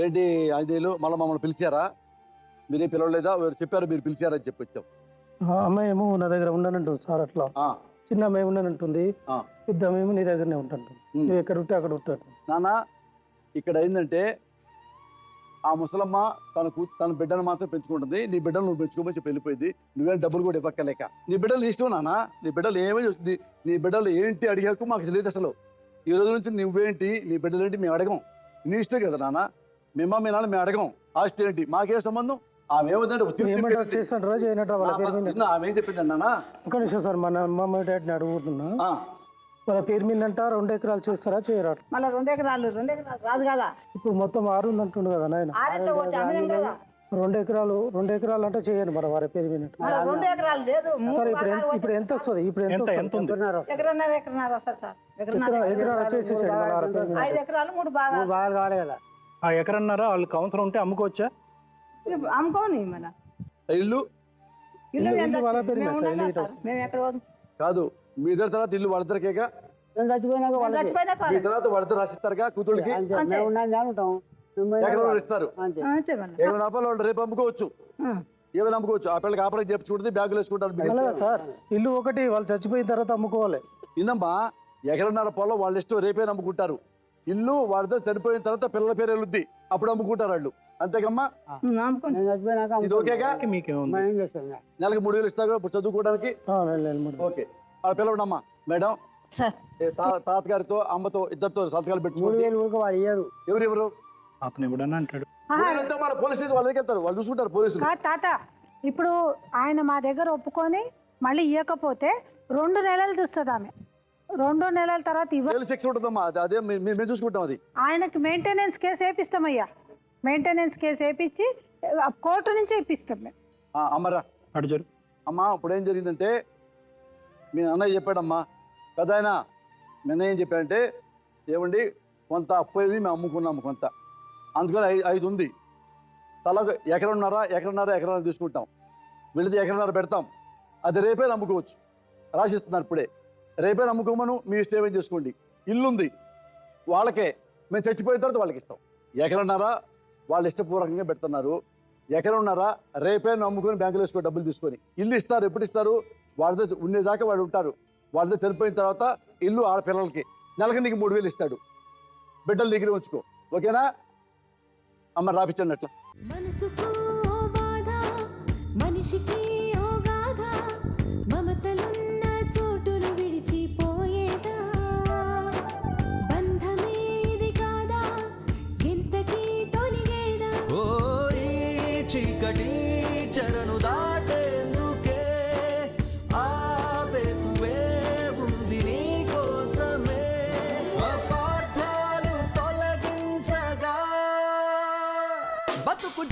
ఏంటి ఆంజనేయులు, మళ్ళీ మమ్మల్ని పిలిచారా? మీరేం పిలవలేదా? ఎవరు చెప్పారు మీరు పిలిచారని చెప్పి వచ్చాం. అమ్మాయి ఏమో నా దగ్గర ఉండనంటుంది సార్. అట్లా ఆ, చిన్న అమ్మాయి ఉండనంటుంది, ఆ. పెద్ద అమ్మాయి నీ దగ్గరనే ఉంటుంటుంది. నువ్వు ఎక్కడ ఉంటే అక్కడ ఉంటాడు. నాన్న ఇక్కడ ఏంటంటే ఆ ముసలమ్మ తన బిడ్డను మాత్రం పెంచుకుంటుంది. నీ బిడ్డలు నువ్వు పెంచుకోమని చెప్పి వెళ్ళిపోయింది. నువ్వేం డబ్బులు కూడా ఇవ్వక్కలేక. నీ బిడ్డలు నీ ఇష్టం నాన్న, నీ బిడ్డలు ఏమీ నీ బిడ్డలు ఏంటి అడిగాకు మాకు లేదు అసలు. ఈ రోజు నుంచి నువ్వేంటి, నీ బిడ్డలు ఏంటి మేము అడగం. నీ ఇష్టం కదా నాన్న, మేమా మీ నాన్న మేము అడగం. ఆస్తి ఏంటి మాకే సంబంధం. ఆమె ఏమంటే చేస్తాడు చేయనట్టు వాళ్ళ పేరు మీద. ఆమె ఏం చెప్పింది నాన్న? ఒక నిమిషం సార్, మన అమ్మ డాడీని అడుగుతున్నా. వాళ్ళ పేరు మీద అంట 2 ఎకరాలు చేస్తారా చేయరా? మళ్ళీ 2 ఎకరాలు రాదు కదా. ఇప్పుడు మొత్తం 6 ఉంది అంటుండు కదా నాయన. 2 ఎకరాలు అంటే చేయను మరి వారి పేరు మీద. 2 ఎకరాలు లేదు సార్ ఇప్పుడు ఎంత వస్తుంది? ఇప్పుడు ఎంత వస్తుంది? ఎకరన్నర వస్తుంది సార్. ఎకరాలు వచ్చేసి 5 ఎకరాలు 3 బాగా కావాలి కదా. ఆ ఎకరన్నర వాళ్ళకి అవసరం ఉంటే అమ్ముకోవచ్చా? అమ్ముకోని మన ఇల్లు ఇల్లు వాళ్ళ పేరు మీద సార్. ఇల్లు మేము ఎక్కడ కాదు, మీ ఇద్దరు తర్వాత ఇల్లు వడతరకేగా, చచ్చిపోయినాక చచ్చిపోయినా మీ తర్వాత వడత రాసిస్తారుగా కూతుళ్ళకి. ఎకరాలు ఇస్తారు. ఎకరం రూపాయలు వాళ్ళు రేపు అమ్ముకోవచ్చు, ఏమైనా అమ్ముకోవచ్చు. ఆ పిల్లలకి ఆపరేట్ చేయించుకుంటుంది, బ్యాగులు వేసుకుంటారు. అలాగా సార్, ఇల్లు ఒకటి వాళ్ళు చచ్చిపోయిన తర్వాత అమ్ముకోవాలి. ఇందమ్మా ఎకరన్నర పొలం వాళ్ళ ఇష్టం, రేపే అమ్ముకుంటారు. ఇల్లు వాళ్ళతో చనిపోయిన తర్వాత పిల్లల పేరు వెళ్ళుద్ది, అప్పుడు అమ్ముకుంటారు వాళ్ళు. అంతేకమ్మా, ఇది ఓకేగా? మీకేముంది? నెలకు 3,000 ఇస్తాగా ఇప్పుడు చదువుకోవడానికి. ఓకే, ఆ పిల్లవడమ్మా. మేడం సార్ తాతగారితో అమ్మతో ఇద్దరితో సంతకాలు పెట్టుకోండి. ఎవరెవరు అతను ఇవ్వడని అంటాడు. మన పోలీస్ స్టేషన్ వాళ్ళకి వెళ్తారు, వాళ్ళు చూసుకుంటారు పోలీసులు. తాత ఇప్పుడు ఆయన మా దగ్గర ఒప్పుకొని మళ్ళీ ఇవ్వకపోతే 2 నెలలు చూస్తుంది ఆమె. 2 నెలల తర్వాత జైలు శిక్ష ఉంటుందమ్మా, అదే మేము చూసుకుంటాం. అది ఆయనకి మెయింటెనెన్స్ కేసు వేపిస్తామయ్యా. మెయింటెనెన్స్ కేసు వేయించి కోర్టు నుంచే ఇప్పిస్తాం మేము. అమ్మరా అడుజరు. అమ్మా ఇప్పుడు ఏం జరిగిందంటే మీ అన్నయ్య చెప్పాడమ్మా, పెద్ద ఆయన మీ అన్నయ్య ఏం చెప్పాడంటే, ఏమండి కొంత అప్పు వెళ్ళి మేము అమ్ముకున్నాము కొంత, అందుకని 5 ఉంది, తలకు ఎకరన్నర తీసుకుంటాం. వీళ్ళది ఎకరన్నర పెడతాం, అది రేపే అమ్ముకోవచ్చు. రాసిస్తున్నారు ఇప్పుడే, రేపే అమ్ముకోమను, మీ ఇష్టం ఏమేం చేసుకోండి. ఇల్లుంది వాళ్ళకే, మేము చచ్చిపోయిన తర్వాత వాళ్ళకి ఇస్తాం. ఎకరన్నర వాళ్ళు ఇష్టపూర్వకంగా పెడుతున్నారు. ఎకరన్నర రేపే అమ్ముకొని బ్యాంకులో వేసుకో, డబ్బులు తీసుకొని. ఇల్లు ఇస్తారు, ఎప్పుడు ఇస్తారు? వాళ్ళతో ఉండేదాకా వాళ్ళు ఉంటారు. వాళ్ళతో చనిపోయిన తర్వాత ఇల్లు ఆడపిల్లలకి నెలకి నీకు 3,000 ఇస్తాడు. బిడ్డలు దగ్గర ఉంచుకో, ఓకేనా? అమ్మ రాపించండి అట్లా. మనసుకు ఓ బాధ, మనిషికి ఓ గాథ, మమతలున్న చోటును విడిచిపోయేదా, బంధమేది కాదా, ఎంతకీ తొలిగేదా. ఓ ఈ చీకటి చెరను దాటేందుకే ఆవేకువే ఉంది నీ కోసమే, అపార్థాలు తొలగించగా బతుకు